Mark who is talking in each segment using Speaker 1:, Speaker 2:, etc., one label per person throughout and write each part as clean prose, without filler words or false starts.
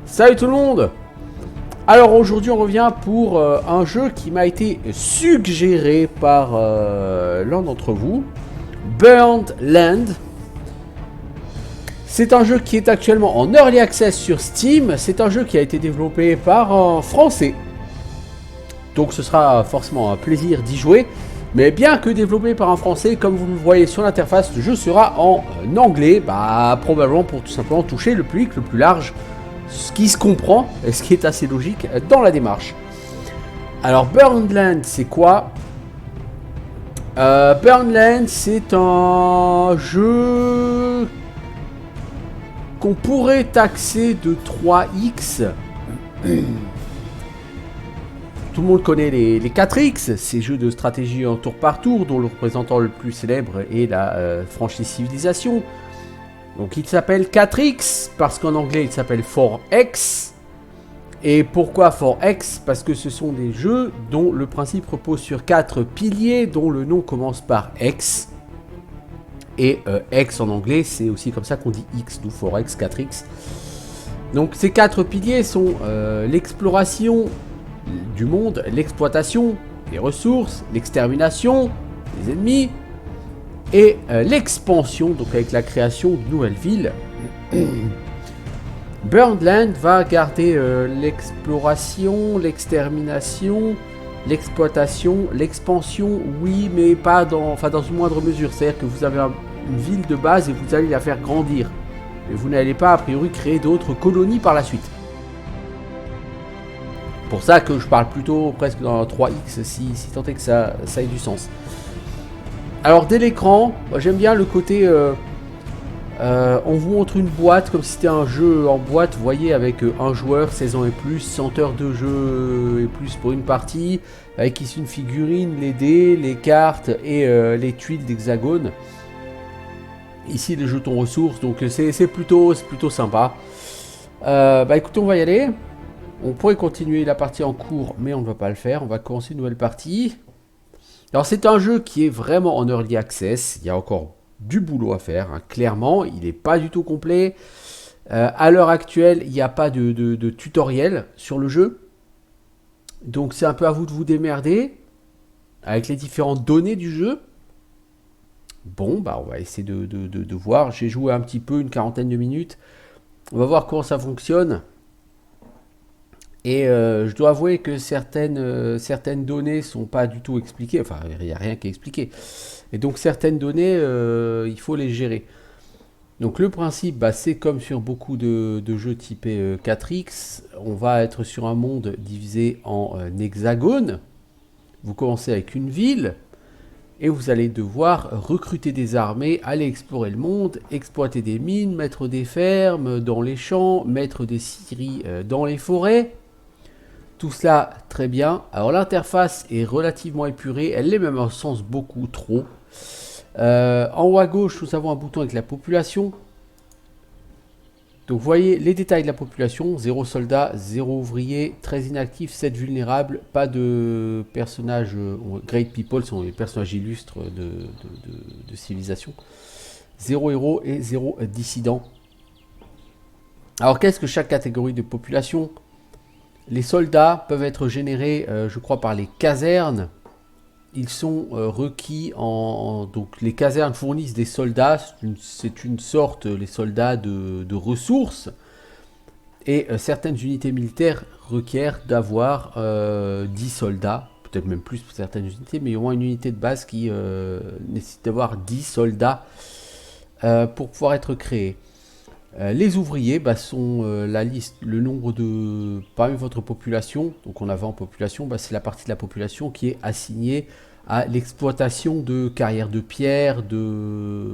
Speaker 1: Salut tout le monde. Alors aujourd'hui on revient pour un jeu qui m'a été suggéré par l'un d'entre vous, Burned Land. C'est un jeu qui est actuellement en Early Access sur Steam. C'est un jeu qui a été développé par un Français. Donc ce sera forcément un plaisir d'y jouer. Mais bien que développé par un Français, comme vous le voyez sur l'interface, le jeu sera en anglais. Probablement pour tout simplement toucher le public le plus large. Ce qui se comprend, et ce qui est assez logique dans la démarche. Alors Burned Land, c'est quoi? Burned Land, c'est un jeu qu'on pourrait taxer de 3X. Tout le monde connaît les 4X, ces jeux de stratégie en tour par tour, dont le représentant le plus célèbre est la franchise Civilization. Donc il s'appelle 4X, parce qu'en anglais il s'appelle 4X. Et pourquoi 4X? Parce que ce sont des jeux dont le principe repose sur 4 piliers, dont le nom commence par X. Et X en anglais, c'est aussi comme ça qu'on dit X, d'où 4X, 4X. Donc ces 4 piliers sont l'exploration du monde, l'exploitation des ressources, l'extermination des ennemis, et l'expansion, donc avec la création de nouvelles villes. Burned Land va garder l'exploration, l'extermination, l'exploitation, l'expansion, oui, mais pas dans une moindre mesure. C'est-à-dire que vous avez une ville de base et vous allez la faire grandir. Mais vous n'allez pas, a priori, créer d'autres colonies par la suite. Pour ça que je parle plutôt presque dans 3X, si tant est que ça ait du sens. Alors dès l'écran, j'aime bien le côté, on vous montre une boîte comme si c'était un jeu en boîte, vous voyez, avec un joueur, 16 ans et plus, 100 heures de jeu et plus pour une partie, avec ici une figurine, les dés, les cartes et les tuiles d'hexagone. Ici les jetons ressources, donc c'est plutôt sympa. Écoutez, on va y aller. On pourrait continuer la partie en cours, mais on ne va pas le faire, on va commencer une nouvelle partie. Alors c'est un jeu qui est vraiment en early access, il y a encore du boulot à faire, hein. Clairement, il n'est pas du tout complet. À l'heure actuelle, il n'y a pas de tutoriel sur le jeu. Donc c'est un peu à vous de vous démerder avec les différentes données du jeu. Bon, on va essayer de voir. J'ai joué un petit peu, une quarantaine de minutes. On va voir comment ça fonctionne. Et je dois avouer que certaines données sont pas du tout expliquées. Enfin, il n'y a rien qui est expliqué. Et donc certaines données, il faut les gérer. Donc le principe, c'est comme sur beaucoup de jeux typés 4X. On va être sur un monde divisé en hexagones. Vous commencez avec une ville. Et vous allez devoir recruter des armées, aller explorer le monde, exploiter des mines, mettre des fermes dans les champs, mettre des scieries dans les forêts. Tout cela très bien. Alors l'interface est relativement épurée, elle l'est même en sens beaucoup trop. En haut à gauche, nous avons un bouton avec la population. Donc vous voyez les détails de la population, 0 soldats, 0 ouvriers, 13 inactifs, 7 vulnérables, pas de personnages, great people sont les personnages illustres de civilisation. 0 héros et 0 dissidents. Alors qu'est-ce que chaque catégorie de population? Les soldats peuvent être générés, je crois, par les casernes. Ils sont requis donc les casernes fournissent des soldats. C'est une sorte, les soldats de ressources. Et certaines unités militaires requièrent d'avoir 10 soldats. Peut-être même plus pour certaines unités, mais au moins une unité de base qui nécessite d'avoir 10 soldats pour pouvoir être créés. Les ouvriers sont la liste, le nombre de parmi votre population. Donc on avait en population, c'est la partie de la population qui est assignée à l'exploitation de carrières de pierre, de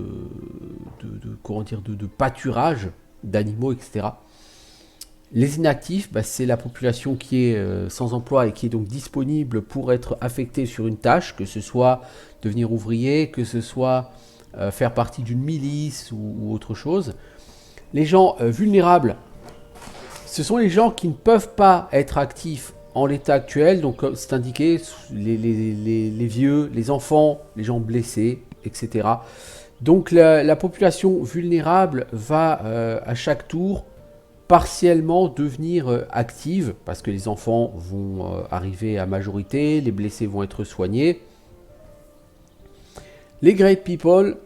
Speaker 1: pâturage d'animaux, etc. Les inactifs, c'est la population qui est sans emploi et qui est donc disponible pour être affectée sur une tâche, que ce soit devenir ouvrier, que ce soit faire partie d'une milice ou autre chose. Les gens vulnérables, ce sont les gens qui ne peuvent pas être actifs en l'état actuel. Donc c'est indiqué, les vieux, les enfants, les gens blessés, etc. Donc la population vulnérable va à chaque tour partiellement devenir active, parce que les enfants vont arriver à majorité, les blessés vont être soignés. Les Great People,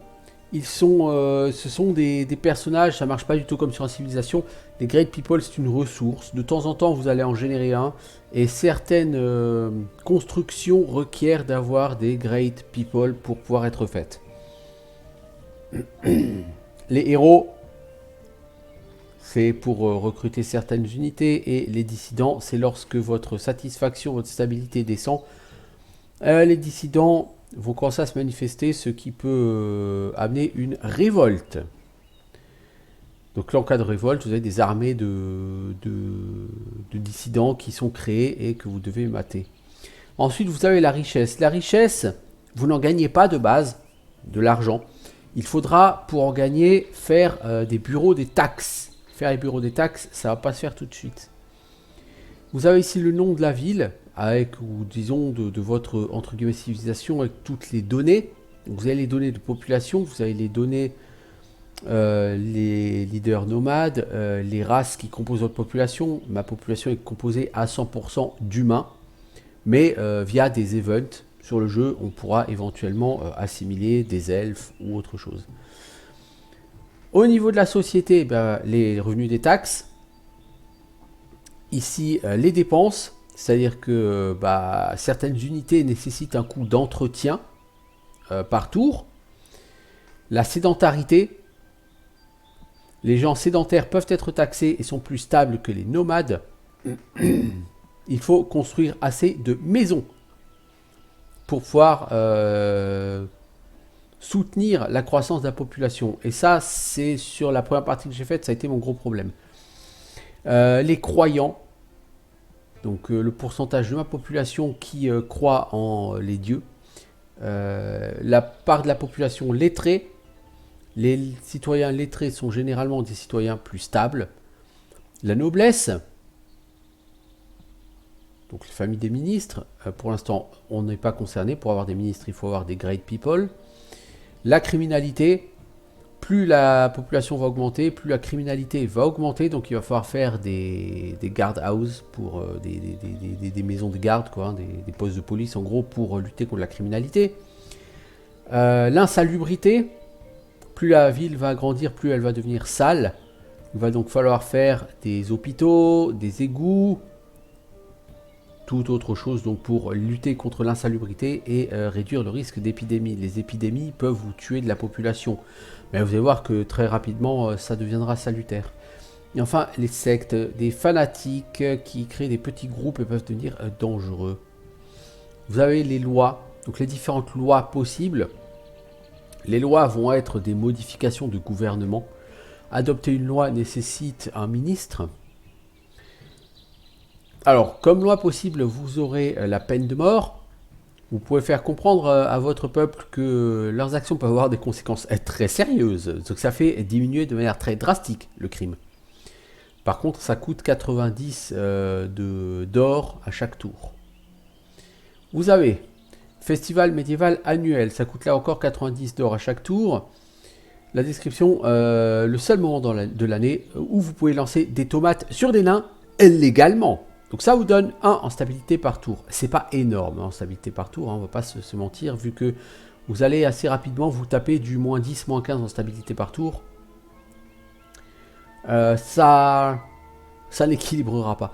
Speaker 1: ce sont des personnages, ça marche pas du tout comme sur la civilisation. Les Great People, c'est une ressource. De temps en temps, vous allez en générer un. Et certaines constructions requièrent d'avoir des Great People pour pouvoir être faites. Les héros, c'est pour recruter certaines unités. Et les dissidents, c'est lorsque votre satisfaction, votre stabilité descend. Les dissidents vont commencer à se manifester, ce qui peut amener une révolte. Donc là, en cas de révolte, vous avez des armées de dissidents qui sont créées et que vous devez mater. Ensuite, vous avez la richesse. La richesse, vous n'en gagnez pas de base, de l'argent. Il faudra, pour en gagner, faire des bureaux des taxes. Faire les bureaux des taxes, ça ne va pas se faire tout de suite. Vous avez ici le nom de la ville, avec, ou disons, de votre, entre guillemets, civilisation, avec toutes les données. Vous avez les données de population, vous avez les données, les leaders nomades, les races qui composent votre population. Ma population est composée à 100% d'humains, mais via des events sur le jeu, on pourra éventuellement assimiler des elfes ou autre chose. Au niveau de la société, ben, les revenus des taxes. Ici, les dépenses. C'est-à-dire que certaines unités nécessitent un coût d'entretien par tour. La sédentarité. Les gens sédentaires peuvent être taxés et sont plus stables que les nomades. Il faut construire assez de maisons pour pouvoir soutenir la croissance de la population. Et ça, c'est sur la première partie que j'ai faite, ça a été mon gros problème. Les croyants. Donc le pourcentage de ma population qui croit en les dieux. La part de la population lettrée. Les citoyens lettrés sont généralement des citoyens plus stables. La noblesse. Donc les familles des ministres. Pour l'instant, on n'est pas concerné. Pour avoir des ministres, il faut avoir des great people. La criminalité. Plus la population va augmenter, plus la criminalité va augmenter. Donc il va falloir faire des guard house pour des maisons de garde, quoi, des postes de police en gros pour lutter contre la criminalité. L'insalubrité. Plus la ville va grandir, plus elle va devenir sale. Il va donc falloir faire des hôpitaux, des égouts, toute autre chose donc pour lutter contre l'insalubrité et réduire le risque d'épidémie. Les épidémies peuvent vous tuer de la population. Mais vous allez voir que très rapidement, ça deviendra salutaire. Et enfin, les sectes, des fanatiques qui créent des petits groupes et peuvent devenir dangereux. Vous avez les lois, donc les différentes lois possibles. Les lois vont être des modifications de gouvernement. Adopter une loi nécessite un ministre. Alors, comme loi possible, vous aurez la peine de mort. Vous pouvez faire comprendre à votre peuple que leurs actions peuvent avoir des conséquences très sérieuses. Donc ça fait diminuer de manière très drastique le crime. Par contre, ça coûte 90 d'or à chaque tour. Vous avez festival médiéval annuel. Ça coûte là encore 90 d'or à chaque tour. La description, le seul moment de l'année où vous pouvez lancer des tomates sur des nains légalement. Donc ça vous donne 1 en stabilité par tour. C'est pas énorme en stabilité par tour, hein, on va pas se mentir, vu que vous allez assez rapidement vous taper du moins 10, moins 15 en stabilité par tour. Ça n'équilibrera pas.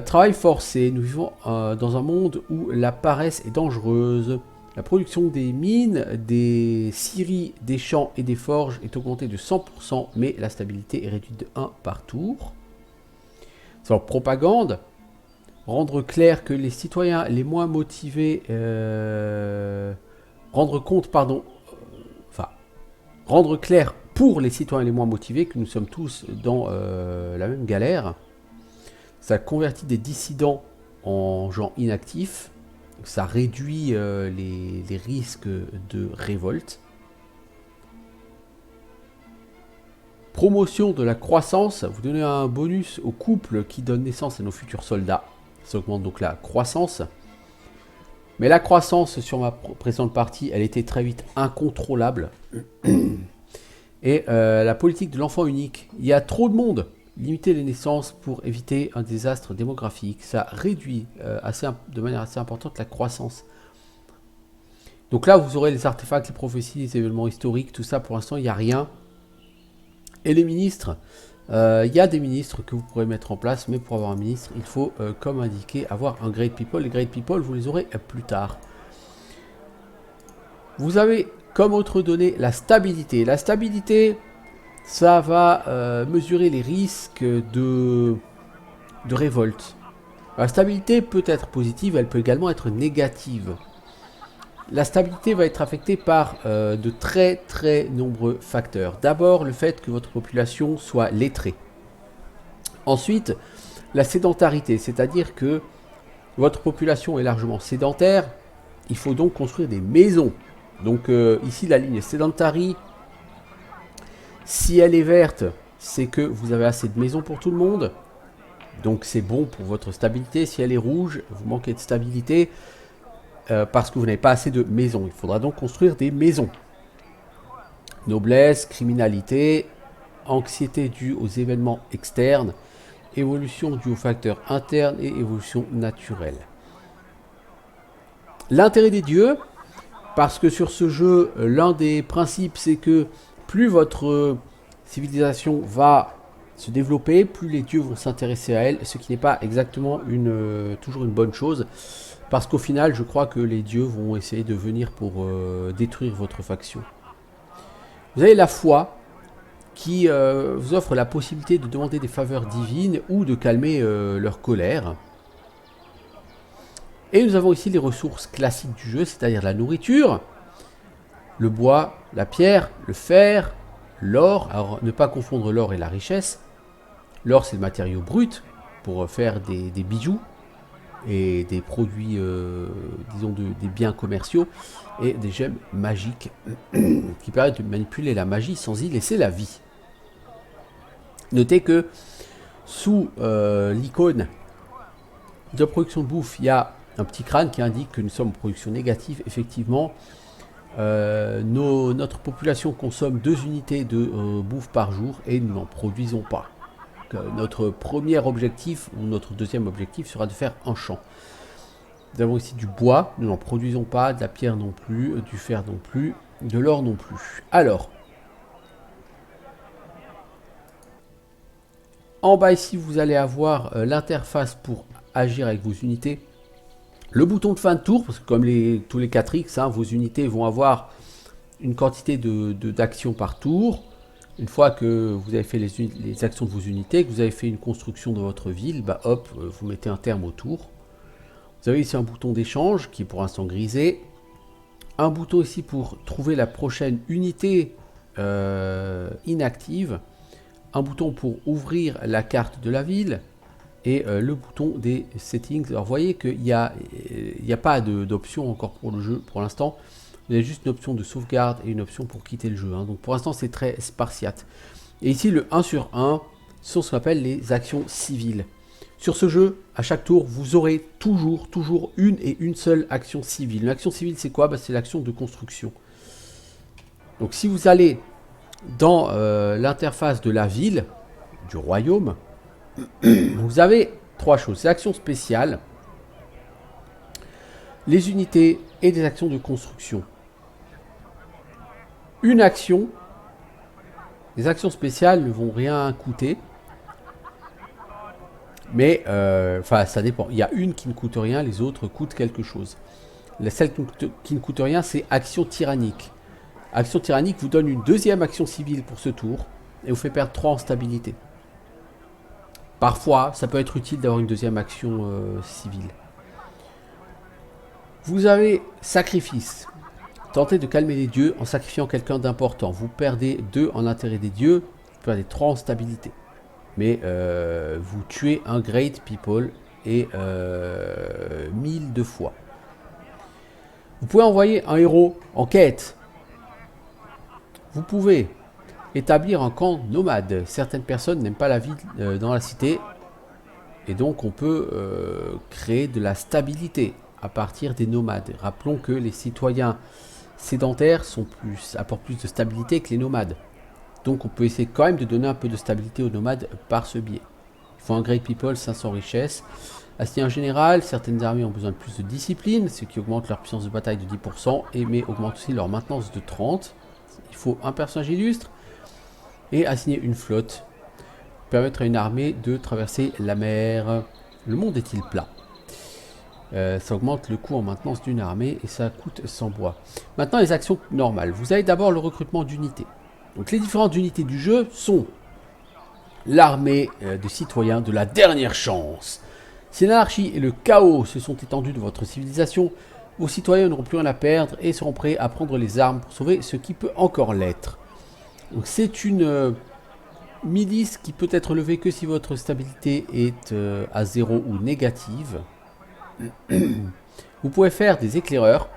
Speaker 1: Travail forcé, nous vivons dans un monde où la paresse est dangereuse. La production des mines, des scieries, des champs et des forges est augmentée de 100%, mais la stabilité est réduite de 1 par tour. Alors, propagande, rendre clair que les citoyens les moins motivés, rendre clair pour les citoyens les moins motivés que nous sommes tous dans la même galère. Ça convertit des dissidents en gens inactifs, ça réduit les risques de révolte. Promotion de la croissance, vous donnez un bonus au couple qui donne naissance à nos futurs soldats. Ça augmente donc la croissance. Mais la croissance sur ma précédente partie, elle était très vite incontrôlable. Et la politique de l'enfant unique, il y a trop de monde. limiter les naissances pour éviter un désastre démographique. Ça réduit de manière assez importante la croissance. Donc là, vous aurez les artefacts, les prophéties, les événements historiques, tout ça. Pour l'instant, il n'y a rien. Et les ministres, il y a des ministres que vous pourrez mettre en place, mais pour avoir un ministre, il faut, comme indiqué, avoir un Great People. Les Great People, vous les aurez plus tard. Vous avez comme autre donnée la stabilité. La stabilité, ça va mesurer les risques de révolte. La stabilité peut être positive, elle peut également être négative. La stabilité va être affectée par de très nombreux facteurs. D'abord, le fait que votre population soit lettrée. Ensuite, la sédentarité, c'est-à-dire que votre population est largement sédentaire. Il faut donc construire des maisons. Donc ici, la ligne sedentary, si elle est verte, c'est que vous avez assez de maisons pour tout le monde. Donc c'est bon pour votre stabilité. Si elle est rouge, vous manquez de stabilité. Parce que vous n'avez pas assez de maisons. Il faudra donc construire des maisons. Noblesse, criminalité, anxiété due aux événements externes, évolution due aux facteurs internes et évolution naturelle. L'intérêt des dieux, parce que sur ce jeu, l'un des principes, c'est que plus votre civilisation va se développer, plus les dieux vont s'intéresser à elle, ce qui n'est pas exactement toujours une bonne chose. Parce qu'au final, je crois que les dieux vont essayer de venir pour détruire votre faction. Vous avez la foi qui vous offre la possibilité de demander des faveurs divines ou de calmer leur colère. Et nous avons ici les ressources classiques du jeu, c'est-à-dire la nourriture, le bois, la pierre, le fer, l'or. Alors ne pas confondre l'or et la richesse. L'or, c'est le matériau brut pour faire des bijoux et des produits, disons, des biens commerciaux, et des gemmes magiques qui permettent de manipuler la magie sans y laisser la vie. Notez que sous l'icône de production de bouffe, il y a un petit crâne qui indique que nous sommes en production négative. Effectivement, notre population consomme 2 unités de bouffe par jour et nous n'en produisons pas. Notre premier objectif, ou notre deuxième objectif, sera de faire un champ. Nous avons ici du bois, nous n'en produisons pas, de la pierre non plus, du fer non plus, de l'or non plus. Alors, en bas ici, vous allez avoir l'interface pour agir avec vos unités. Le bouton de fin de tour, parce que comme tous les 4X, vos unités vont avoir une quantité d'actions par tour. Une fois que vous avez fait les actions de vos unités, que vous avez fait une construction de votre ville, bah hop, vous mettez un terme au tour. Vous avez ici un bouton d'échange qui est pour l'instant grisé. Un bouton ici pour trouver la prochaine unité inactive. Un bouton pour ouvrir la carte de la ville. Et le bouton des settings. Alors vous voyez qu'il n'y a pas d'option encore pour le jeu pour l'instant. Vous avez juste une option de sauvegarde et une option pour quitter le jeu. Donc pour l'instant, c'est très spartiate. Et ici, le 1 sur 1, ce sont ce qu'on appelle les actions civiles. Sur ce jeu, à chaque tour, vous aurez toujours une seule action civile. Une action civile, c'est quoi? C'est l'action de construction. Donc si vous allez dans l'interface de la ville, du royaume, vous avez 3 choses. C'est l'action spéciale, les unités et des actions de construction. Une action, les actions spéciales ne vont rien coûter, mais ça dépend. Il y a une qui ne coûte rien, les autres coûtent quelque chose. Celle qui ne coûte rien, c'est action tyrannique. Action tyrannique vous donne une deuxième action civile pour ce tour et vous fait perdre 3 en stabilité. Parfois, ça peut être utile d'avoir une deuxième action civile. Vous avez sacrifice. Tentez de calmer les dieux en sacrifiant quelqu'un d'important. Vous perdez 2 en intérêt des dieux, vous perdez 3 en stabilité. Mais vous tuez un Great People et 1000 2 fois. Vous pouvez envoyer un héros en quête. Vous pouvez établir un camp nomade. Certaines personnes n'aiment pas la vie dans la cité. Et donc on peut créer de la stabilité à partir des nomades. Rappelons que les citoyens sédentaires apportent plus de stabilité que les nomades. Donc on peut essayer quand même de donner un peu de stabilité aux nomades par ce biais. Il faut un Great People, 500 richesses. Assigné en général, certaines armées ont besoin de plus de discipline, ce qui augmente leur puissance de bataille de 10%, mais augmente aussi leur maintenance de 30%. Il faut un personnage illustre et assigner une flotte. Permettre à une armée de traverser la mer. Le monde est-il plat? Ça augmente le coût en maintenance d'une armée et ça coûte 100 bois. Maintenant les actions normales. Vous avez d'abord le recrutement d'unités. Donc les différentes unités du jeu sont l'armée de citoyens de la dernière chance. Si l'anarchie et le chaos se sont étendus de votre civilisation, vos citoyens n'auront plus rien à perdre et seront prêts à prendre les armes pour sauver ce qui peut encore l'être. Donc c'est une milice qui peut être levée que si votre stabilité est à 0 ou négative. Vous pouvez faire des éclaireurs.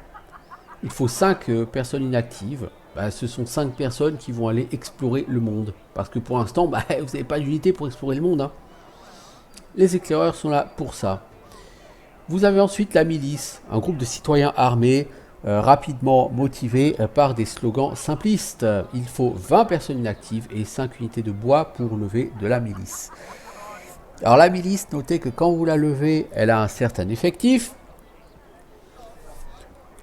Speaker 1: Il faut 5 personnes inactives. Ce sont 5 personnes qui vont aller explorer le monde. Parce que pour l'instant, vous n'avez pas d'unité pour explorer le monde. Les éclaireurs sont là pour ça. Vous avez ensuite la milice, un groupe de citoyens armés, rapidement motivés par des slogans simplistes. Il faut 20 personnes inactives et 5 unités de bois pour lever de la milice. Alors la milice, notez que quand vous la levez, elle a un certain effectif.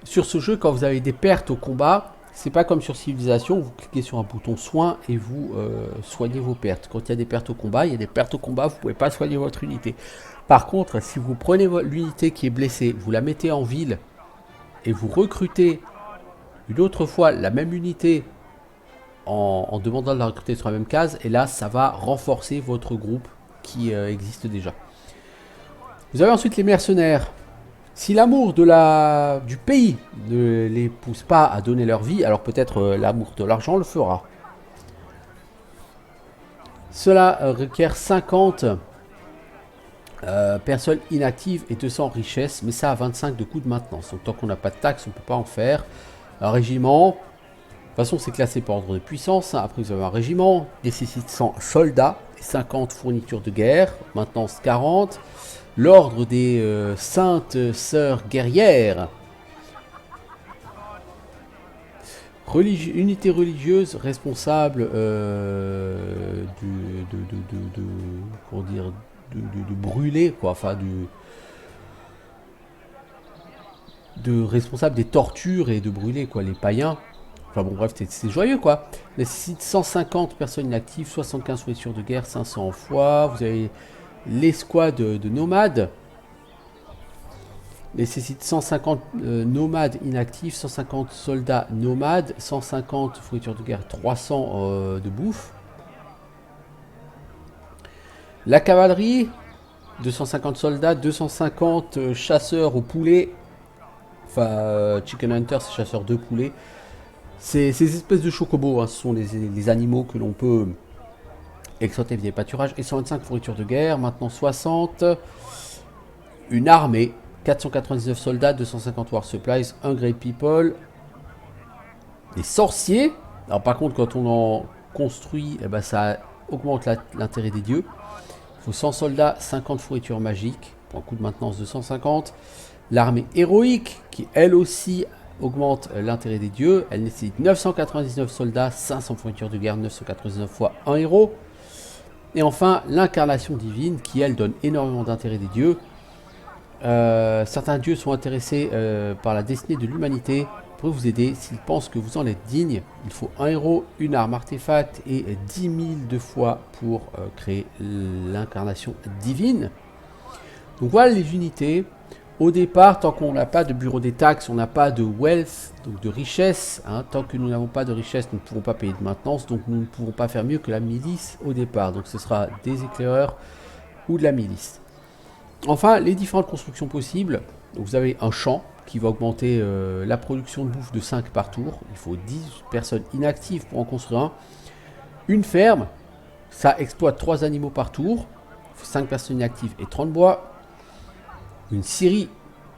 Speaker 1: Sur ce jeu, quand vous avez des pertes au combat, c'est pas comme sur Civilisation, vous cliquez sur un bouton soin et vous soignez vos pertes. Quand il y a des pertes au combat, il y a des pertes au combat, vous ne pouvez pas soigner votre unité. Par contre, si vous prenez l'unité qui est blessée, vous la mettez en ville et vous recrutez une autre fois la même unité en demandant de la recruter sur la même case, et là, ça va renforcer votre groupe qui existe déjà. Vous avez ensuite les mercenaires. Si l'amour du pays ne les pousse pas à donner leur vie, alors peut-être l'amour de l'argent le fera. Cela requiert 50 personnes inactives et 200 richesses, mais ça a 25 de coûts de maintenance. Donc tant qu'on n'a pas de taxes, on ne peut pas en faire. Un régiment, de toute façon c'est classé par ordre de puissance. Après vous avez un régiment, nécessite 100 soldats et 50 fournitures de guerre, maintenance 40. L'ordre des saintes sœurs guerrières. Unité religieuse responsable comment dire, de brûler, quoi, enfin responsable des tortures et de brûler, quoi, les païens. Enfin bon, bref, c'est joyeux, quoi. Nécessite 150 personnes inactives, 75 fournitures de guerre, 500 en foi. Vous avez l'escouade de nomades. Nécessite 150 nomades inactifs, 150 soldats nomades, 150 fournitures de guerre, 300 de bouffe. La cavalerie, 250 soldats, 250 chasseurs au poulet. Enfin, Chicken Hunter, c'est chasseurs de poulet. Ces espèces de chocobos, ce sont les animaux que l'on peut exploiter via pâturage. Et 125 fournitures de guerre, maintenant 60. Une armée. 499 soldats, 250 war supplies, un great people. Les sorciers. Alors par contre, quand on en construit, ça augmente l'intérêt des dieux. Il faut 100 soldats, 50 fournitures magiques, pour un coût de maintenance de 150. L'armée héroïque, qui elle aussi augmente l'intérêt des dieux. Elle nécessite 999 soldats, 500 fournitures de guerre, 999 fois un héros. Et enfin, l'incarnation divine, qui elle donne énormément d'intérêt des dieux. Certains dieux sont intéressés par la destinée de l'humanité pour vous aider s'ils pensent que vous en êtes digne. Il faut un héros, une arme artefact et 10 000 de fois pour créer l'incarnation divine. Donc voilà les unités. Au départ, tant qu'on n'a pas de bureau des taxes, on n'a pas de wealth, donc de richesse. Tant que nous n'avons pas de richesse, nous ne pouvons pas payer de maintenance, donc nous ne pouvons pas faire mieux que la milice au départ. Donc ce sera des éclaireurs ou de la milice. Enfin, les différentes constructions possibles. Donc vous avez un champ qui va augmenter la production de bouffe de 5 par tour. Il faut 10 personnes inactives pour en construire un. Une ferme, ça exploite 3 animaux par tour. Il faut 5 personnes inactives et 30 bois. Une scierie,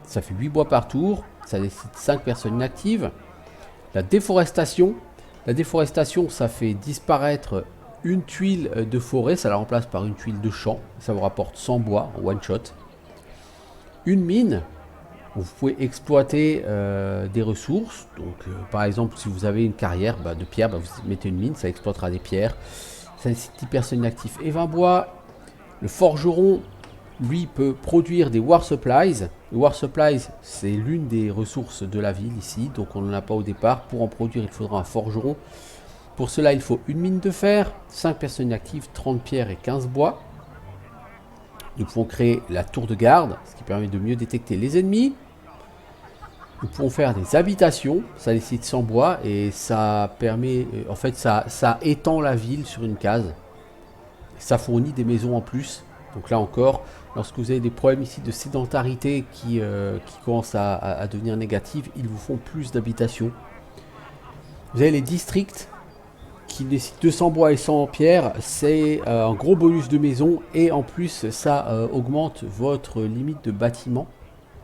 Speaker 1: ça fait 8 bois par tour. Ça nécessite 5 personnes inactives. La déforestation, ça fait disparaître une tuile de forêt, ça la remplace par une tuile de champ, ça vous rapporte 100 bois en one shot. Une mine, Vous pouvez exploiter des ressources. Donc, par exemple, si vous avez une carrière de pierre, vous mettez une mine, ça exploitera des pierres. Ça nécessite 10 personnes inactives et 20 bois. Le forgeron, lui, peut produire des war supplies. Les war supplies, c'est l'une des ressources de la ville ici, donc on n'en a pas au départ. Pour en produire, il faudra un forgeron. Pour cela, il faut une mine de fer, 5 personnes inactives, 30 pierres et 15 bois. Nous pouvons créer la tour de garde, ce qui permet de mieux détecter les ennemis. Nous pouvons faire des habitations, ça nécessite 100 bois et ça permet, en fait, ça étend la ville sur une case. Ça fournit des maisons en plus. Donc là encore, lorsque vous avez des problèmes ici de sédentarité qui commencent à devenir négatifs, ils vous font plus d'habitations. Vous avez les districts qui nécessitent 200 bois et 100 pierres. C'est un gros bonus de maison et en plus ça augmente votre limite de bâtiment.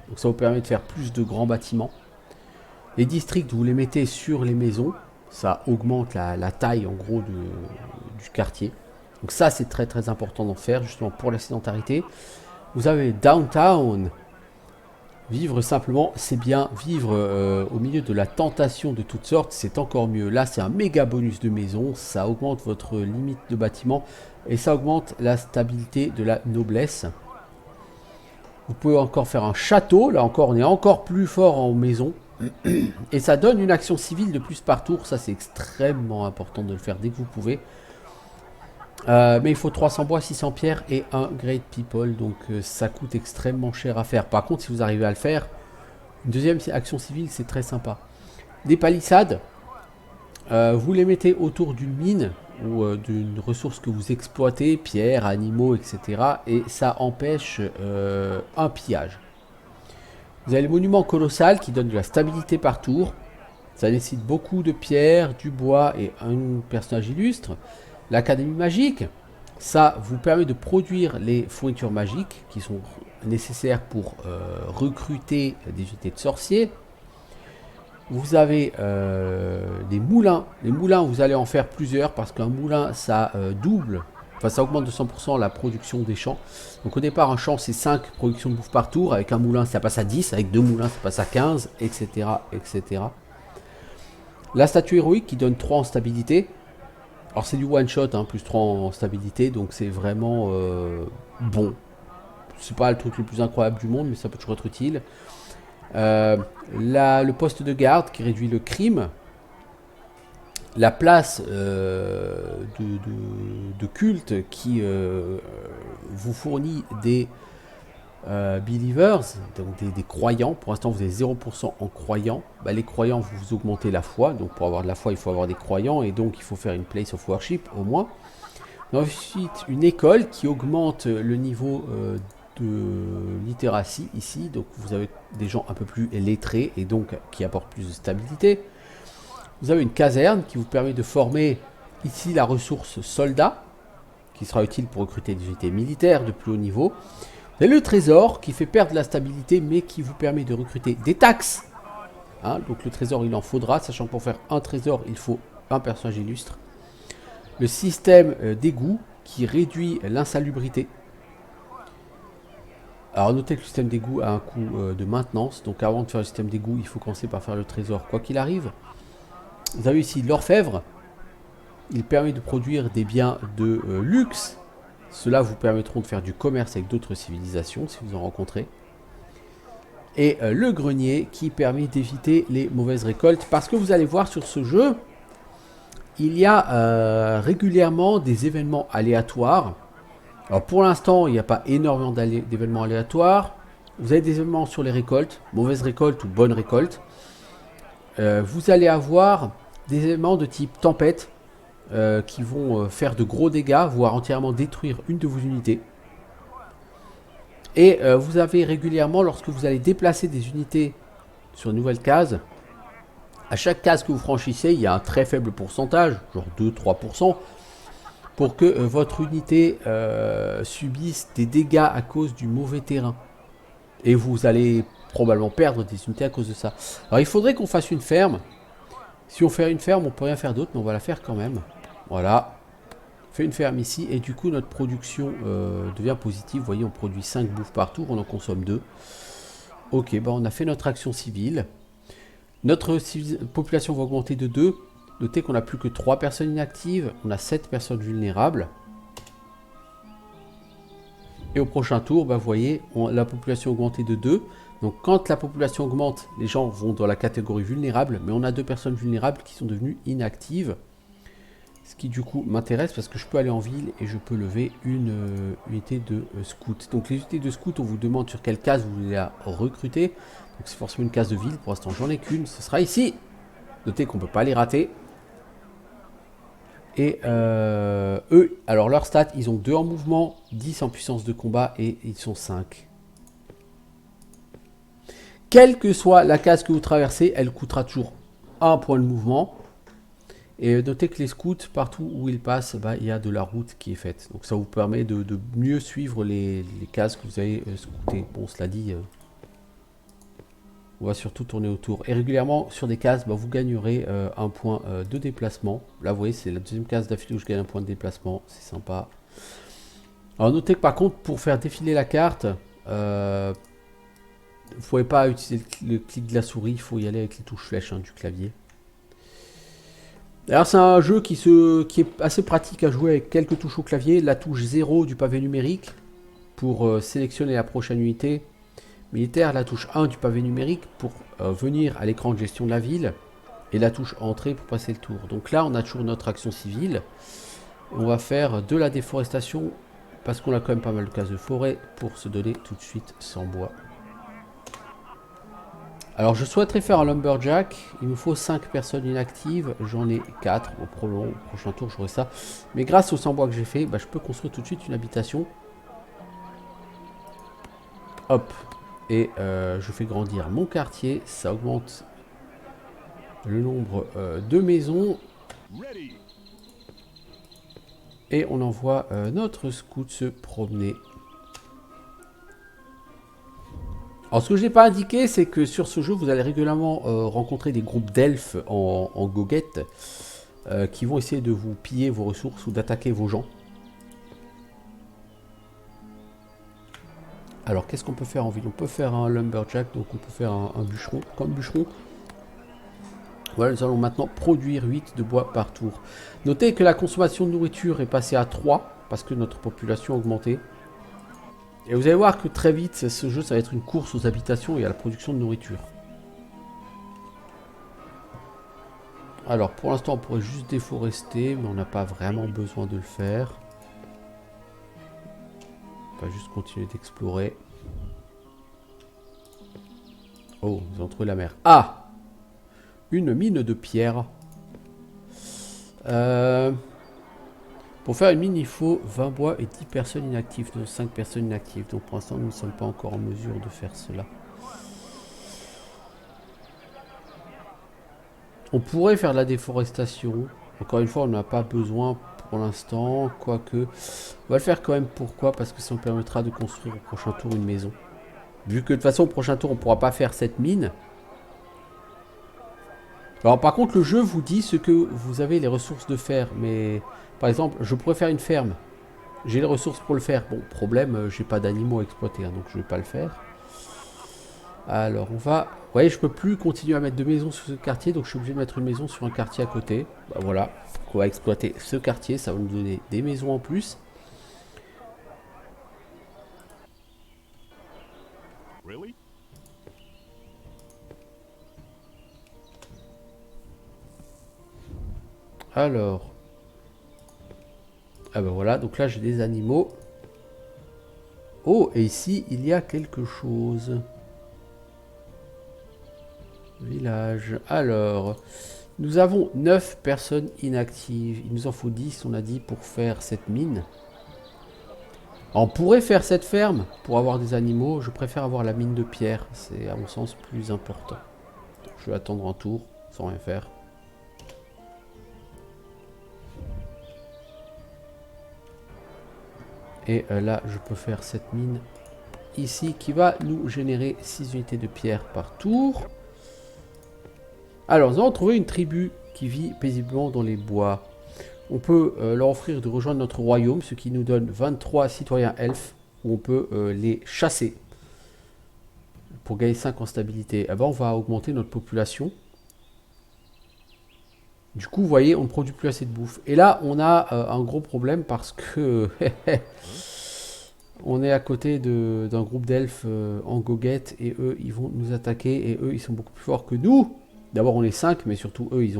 Speaker 1: Donc ça vous permet de faire plus de grands bâtiments. Les districts, vous les mettez sur les maisons. Ça augmente la taille en gros du quartier. Donc ça c'est très très important d'en faire justement pour la sédentarité. Vous avez downtown. Vivre simplement, c'est bien. Vivre au milieu de la tentation de toutes sortes, c'est encore mieux. Là c'est un méga bonus de maison. Ça augmente votre limite de bâtiment. Et ça augmente la stabilité de la noblesse. Vous pouvez encore faire un château. Là encore, on est encore plus fort en maison. Et ça donne une action civile de plus par tour. Ça, c'est extrêmement important de le faire dès que vous pouvez. Mais il faut 300 bois, 600 pierres et un Great People. Donc, ça coûte extrêmement cher à faire. Par contre, si vous arrivez à le faire, une deuxième action civile, c'est très sympa. Des palissades. Vous les mettez autour d'une mine ou d'une ressource que vous exploitez, pierres, animaux, etc. Et ça empêche un pillage. Vous avez le monument colossal qui donne de la stabilité par tour. Ça nécessite beaucoup de pierres, du bois et un personnage illustre. L'académie magique, ça vous permet de produire les fournitures magiques qui sont nécessaires pour recruter des unités de sorciers. Vous avez des moulins. Les moulins, vous allez en faire plusieurs parce qu'un moulin, ça double, enfin ça augmente de 100% la production des champs. Donc au départ, un champ, c'est 5 productions de bouffe par tour. Avec un moulin, ça passe à 10. Avec 2 moulins, ça passe à 15, etc. etc. La statue héroïque qui donne 3 en stabilité. Alors c'est du one shot, hein, plus 3 en stabilité. Donc c'est vraiment bon. C'est pas le truc le plus incroyable du monde, mais ça peut toujours être utile. Le poste de garde qui réduit le crime, la place de culte qui vous fournit des believers, donc des croyants. Pour l'instant vous avez 0% en croyants. Les croyants, vous augmentez la foi, donc pour avoir de la foi il faut avoir des croyants et donc il faut faire une place of worship au moins. Ensuite une école qui augmente le niveau de littératie ici, donc vous avez des gens un peu plus lettrés et donc qui apportent plus de stabilité. Vous avez une caserne qui vous permet de former ici la ressource soldat qui sera utile pour recruter des unités militaires de plus haut niveau. Vous avez le trésor qui fait perdre la stabilité mais qui vous permet de recruter des taxes. Donc le trésor il en faudra, sachant que pour faire un trésor il faut un personnage illustre. Le système d'égout qui réduit l'insalubrité. Alors notez que le système d'égout a un coût de maintenance, donc avant de faire le système d'égout, il faut commencer par faire le trésor quoi qu'il arrive. Vous avez ici l'orfèvre, il permet de produire des biens de luxe, ceux-là vous permettront de faire du commerce avec d'autres civilisations si vous en rencontrez. Et le grenier qui permet d'éviter les mauvaises récoltes, parce que vous allez voir sur ce jeu, il y a régulièrement des événements aléatoires. Alors pour l'instant, il n'y a pas énormément d'événements aléatoires. Vous avez des événements sur les récoltes, mauvaise récolte ou bonne récolte. Vous allez avoir des événements de type tempête qui vont faire de gros dégâts, voire entièrement détruire une de vos unités. Et vous avez régulièrement, lorsque vous allez déplacer des unités sur une nouvelle case, à chaque case que vous franchissez, il y a un très faible pourcentage, genre 2-3%, pour que votre unité subisse des dégâts à cause du mauvais terrain. Et vous allez probablement perdre des unités à cause de ça. Alors il faudrait qu'on fasse une ferme. Si on fait une ferme, on peut rien faire d'autre, mais on va la faire quand même. Voilà. On fait une ferme ici, et du coup notre production devient positive. Vous voyez, on produit 5 bouffes par tour, on en consomme 2. Ok, bah on a fait notre action civile. Notre population va augmenter de 2. Notez qu'on n'a plus que 3 personnes inactives. On a 7 personnes vulnérables. Et au prochain tour, bah, vous voyez, la population a augmenté de 2. Donc quand la population augmente, les gens vont dans la catégorie vulnérable. Mais on a 2 personnes vulnérables qui sont devenues inactives. Ce qui du coup m'intéresse parce que je peux aller en ville et je peux lever une unité de scout. Donc les unités de scout, on vous demande sur quelle case vous voulez la recruter. Donc c'est forcément une case de ville. Pour l'instant, j'en ai qu'une. Ce sera ici. Notez qu'on ne peut pas les rater. Et eux, alors leur stats, ils ont 2 en mouvement, 10 en puissance de combat et ils sont 5. Quelle que soit la case que vous traversez, elle coûtera toujours 1 point de mouvement. Et notez que les scouts, partout où ils passent, bah, il y a de la route qui est faite. Donc ça vous permet de mieux suivre les cases que vous avez scoutées. Bon, cela dit, on va surtout tourner autour. Et régulièrement, sur des cases, bah, vous gagnerez un point de déplacement. Là, vous voyez, c'est la deuxième case d'affilée où je gagne un point de déplacement. C'est sympa. Alors notez que par contre, pour faire défiler la carte, vous ne pouvez pas utiliser le clic de la souris. Il faut y aller avec les touches flèches du clavier. Alors c'est un jeu qui est assez pratique à jouer avec quelques touches au clavier. La touche 0 du pavé numérique pour sélectionner la prochaine unité militaire. La touche 1 du pavé numérique pour venir à l'écran de gestion de la ville. Et la touche entrée pour passer le tour. Donc là on a toujours notre action civile. On va faire de la déforestation parce qu'on a quand même pas mal de cases de forêt pour se donner tout de suite 100 bois. Alors je souhaiterais faire un lumberjack, il me faut 5 personnes inactives, j'en ai 4, au prochain tour j'aurai ça. Mais grâce au 100 bois que j'ai fait, bah, je peux construire tout de suite une habitation. Hop, et je fais grandir mon quartier, ça augmente le nombre de maisons. Et on envoie notre scout se promener. Alors ce que je n'ai pas indiqué, c'est que sur ce jeu, vous allez régulièrement rencontrer des groupes d'elfes en goguette qui vont essayer de vous piller vos ressources ou d'attaquer vos gens. Alors qu'est-ce qu'on peut faire en ville? On peut faire un lumberjack, donc on peut faire un bûcheron. Comme bûcheron, voilà, nous allons maintenant produire 8 de bois par tour. Notez que la consommation de nourriture est passée à 3 parce que notre population a augmenté. Et vous allez voir que très vite, ce jeu, ça va être une course aux habitations et à la production de nourriture. Alors, pour l'instant, on pourrait juste déforester, mais on n'a pas vraiment besoin de le faire. On va juste continuer d'explorer. Oh, nous avons trouvé la mer. Ah! Une mine de pierre. Pour faire une mine, il faut 20 bois et 10 personnes inactives. Donc 5 personnes inactives. Donc pour l'instant, nous ne sommes pas encore en mesure de faire cela. On pourrait faire de la déforestation. Encore une fois, on n'a pas besoin pour l'instant. Quoique, on va le faire quand même. Pourquoi? Parce que ça nous permettra de construire au prochain tour une maison. Vu que de toute façon, au prochain tour, on ne pourra pas faire cette mine. Alors par contre, le jeu vous dit ce que vous avez les ressources de faire. Mais par exemple, je pourrais faire une ferme. J'ai les ressources pour le faire. Bon, problème, j'ai pas d'animaux à exploiter, donc je vais pas le faire. Alors, on va... Vous voyez, je peux plus continuer à mettre de maisons sur ce quartier, donc je suis obligé de mettre une maison sur un quartier à côté. Bah voilà, on va exploiter ce quartier, ça va nous donner des maisons en plus.
Speaker 2: Really?
Speaker 1: Alors... Ah ben voilà, donc là j'ai des animaux. Oh, et ici, il y a quelque chose. Village. Alors, nous avons 9 personnes inactives. Il nous en faut 10, on a dit, pour faire cette mine. Alors, on pourrait faire cette ferme pour avoir des animaux. Je préfère avoir la mine de pierre. C'est, à mon sens, plus important. Donc, je vais attendre un tour, sans rien faire. Et là, je peux faire cette mine ici qui va nous générer 6 unités de pierre par tour. Alors, nous avons trouvé une tribu qui vit paisiblement dans les bois. On peut leur offrir de rejoindre notre royaume, ce qui nous donne 23 citoyens elfes, où on peut les chasser. pour gagner 5 en stabilité. Eh ben, on va augmenter notre population. Du coup, vous voyez, on ne produit plus assez de bouffe. Et là, on a un gros problème parce que on est à côté d'un groupe d'elfes en goguette et eux, ils vont nous attaquer et eux, ils sont beaucoup plus forts que nous. D'abord, on est 5, mais surtout, eux, ils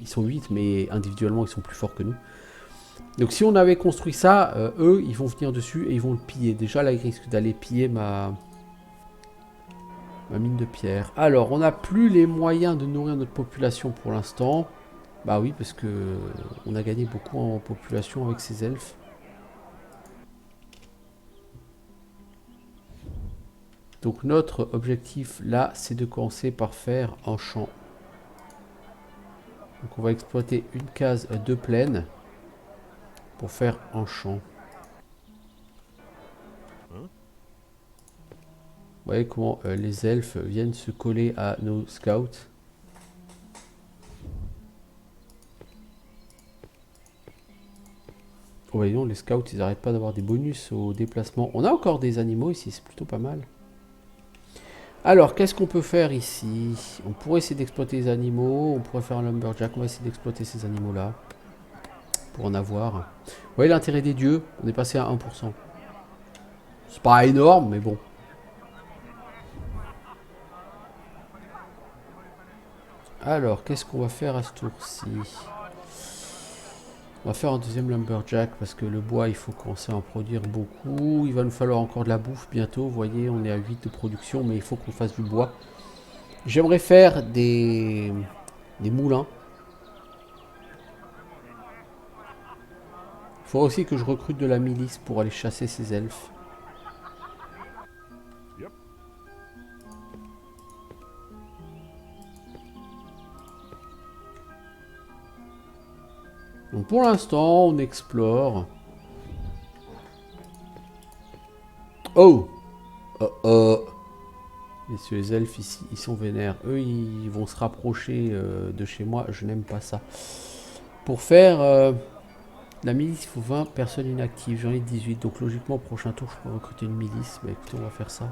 Speaker 1: sont 8, mais individuellement, ils sont plus forts que nous. Donc, si on avait construit ça, eux, ils vont venir dessus et ils vont le piller. Déjà, là, ils risquent d'aller piller ma mine de pierre. Alors, on n'a plus les moyens de nourrir notre population pour l'instant. Bah oui, parce que on a gagné beaucoup en population avec ces elfes. Donc notre objectif là, c'est de commencer par faire un champ. Donc on va exploiter une case de plaine pour faire un champ. Vous voyez comment les elfes viennent se coller à nos scouts. Oh, voyons, les scouts, ils n'arrêtent pas d'avoir des bonus au déplacement. On a encore des animaux ici, c'est plutôt pas mal. Alors, qu'est-ce qu'on peut faire ici? On pourrait essayer d'exploiter les animaux. On pourrait faire un lumberjack. On va essayer d'exploiter ces animaux-là. Pour en avoir. Vous voyez l'intérêt des dieux? On est passé à 1%. C'est pas énorme, mais bon. Alors, qu'est-ce qu'on va faire à ce tour-ci? On va faire un deuxième lumberjack parce que le bois, il faut commencer à en produire beaucoup. Il va nous falloir encore de la bouffe bientôt. Vous voyez, on est à 8 de production, mais il faut qu'on fasse du bois. J'aimerais faire des moulins. Il faut aussi que je recrute de la milice pour aller chasser ces elfes. Donc pour l'instant, on explore. Oh, messieurs les elfes ici, ils sont vénères. Eux, ils vont se rapprocher de chez moi. Je n'aime pas ça. Pour faire la milice, il faut 20 personnes inactives. J'en ai 18. Donc logiquement, au prochain tour, je peux recruter une milice. Mais écoutez, on va faire ça.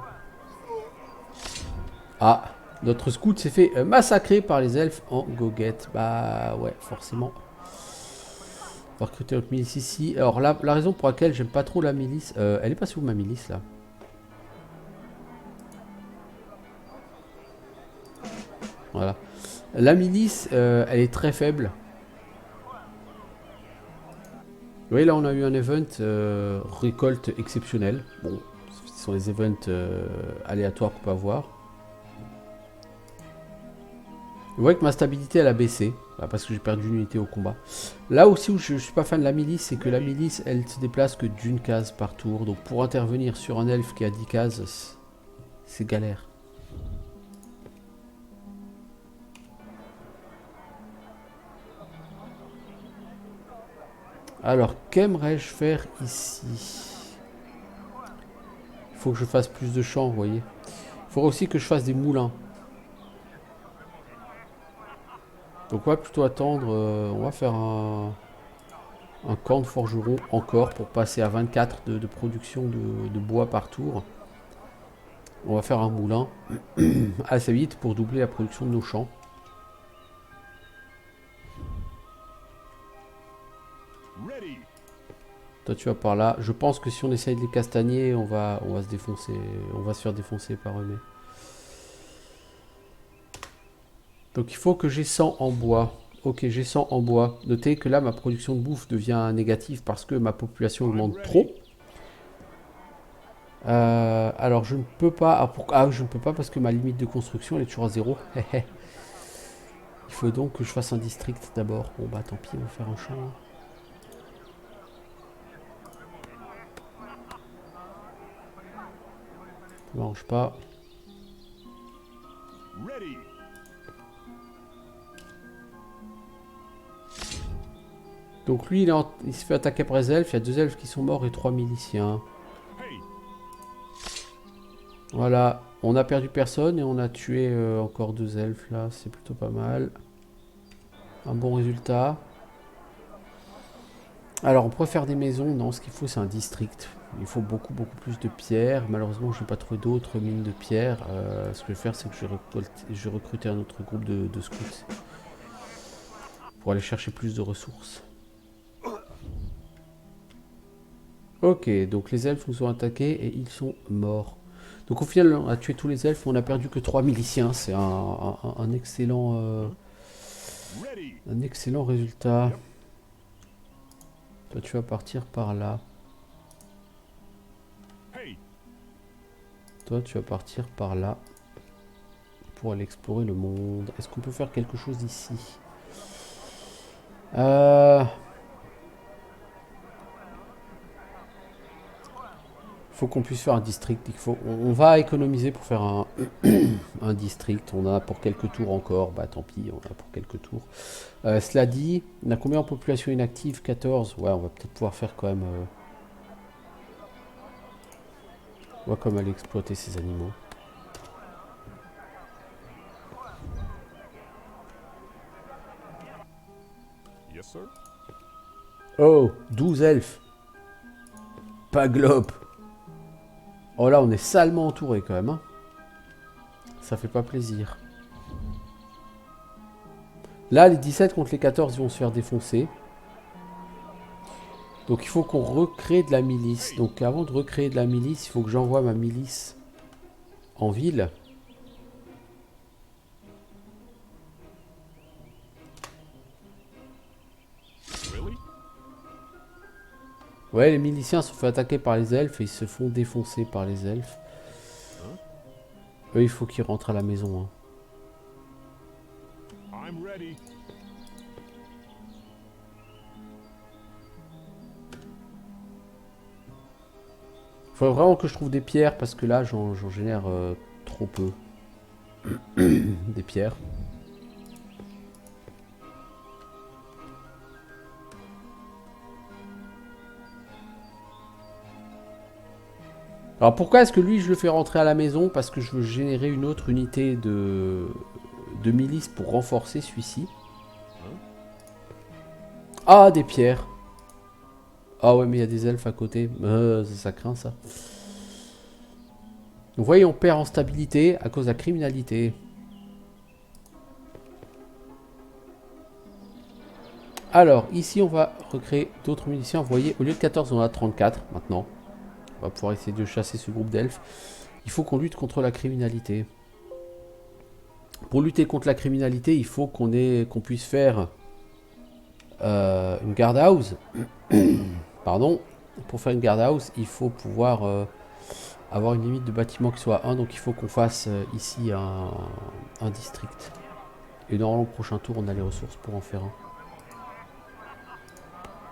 Speaker 1: Ah, notre scout s'est fait massacrer par les elfes en goguette. Bah ouais, forcément. On va recruter notre milice ici. Alors la raison pour laquelle j'aime pas trop la milice... elle est passée où ma milice là? Voilà. La milice, elle est très faible. Vous voyez là on a eu un event récolte exceptionnelle. Bon, ce sont les events aléatoires qu'on peut avoir. Vous voyez que ma stabilité elle a baissé. Parce que j'ai perdu une unité au combat. Là aussi où je suis pas fan de la milice, c'est que la milice elle se déplace que d'une case par tour. Donc pour intervenir sur un elfe qui a 10 cases, c'est galère. Alors, qu'aimerais-je faire ici? Il faut que je fasse plus de champs, vous voyez. Il faudrait aussi que je fasse des moulins. Donc on va plutôt attendre, on va faire un camp de forgeron encore pour passer à 24 de production de bois par tour. On va faire un moulin assez vite pour doubler la production de nos champs. Toi tu vas par là. Je pense que si on essaye de les castagner, on va se défoncer. On va se faire défoncer par eux. Donc il faut que j'ai 100 en bois. Ok, j'ai 100 en bois. Notez que là, ma production de bouffe devient négative parce que ma population augmente trop. Alors je ne peux pas... je ne peux pas parce que ma limite de construction elle est toujours à 0. Il faut donc que je fasse un district d'abord. Bon bah tant pis, on va faire un champ. Ça m'arrange pas. Donc lui il se fait attaquer par les elfes. Il y a 2 elfes qui sont morts et 3 miliciens. Voilà, on a perdu personne et on a tué encore 2 elfes là, c'est plutôt pas mal. Un bon résultat. Alors, on pourrait faire des maisons. Non, ce qu'il faut, c'est un district. Il faut beaucoup, beaucoup plus de pierres. Malheureusement, je n'ai pas trouvé d'autres mines de pierres. Ce que je vais faire, c'est que je vais recruter un autre groupe de scouts pour aller chercher plus de ressources. Ok, donc les elfes nous ont attaqués et ils sont morts. Donc au final, on a tué tous les elfes, on a perdu que 3 miliciens. C'est un excellent résultat. Toi, tu vas partir par là. Toi, tu vas partir par là pour aller explorer le monde. Est-ce qu'on peut faire quelque chose ici? Faut qu'on puisse faire un district. On va économiser pour faire un district. On en a pour quelques tours encore. Bah tant pis, on en a pour quelques tours. Cela dit, on a combien en population inactive? 14. Ouais, on va peut-être pouvoir faire quand même... on va quand même aller exploiter ces animaux. Oh, 12 elfes. Pas globe. Oh là, on est salement entouré quand même. Hein. Ça fait pas plaisir. Là, les 17 contre les 14 vont se faire défoncer. Donc il faut qu'on recrée de la milice. Donc avant de recréer de la milice, il faut que j'envoie ma milice en ville. Ouais, les miliciens se font attaquer par les elfes et ils se font défoncer par les elfes. Eux, il faut qu'ils rentrent à la maison. Hein. Faut vraiment que je trouve des pierres parce que là, j'en génère trop peu. Des pierres. Alors pourquoi est-ce que lui, je le fais rentrer à la maison? Parce que je veux générer une autre unité de milice pour renforcer celui-ci. Ah, des pierres. Ah ouais, mais il y a des elfes à côté. Ça craint ça. Vous voyez, on perd en stabilité à cause de la criminalité. Alors, ici, on va recréer d'autres miliciens. Vous voyez, au lieu de 14, on a 34 maintenant. On va pouvoir essayer de chasser ce groupe d'elfes. Il faut qu'on lutte contre la criminalité. Pour lutter contre la criminalité, il faut qu'on puisse faire une guardhouse. Pardon. Pour faire une guardhouse, il faut pouvoir avoir une limite de bâtiment qui soit 1. Donc il faut qu'on fasse ici un district. Et dans le prochain tour, on a les ressources pour en faire un.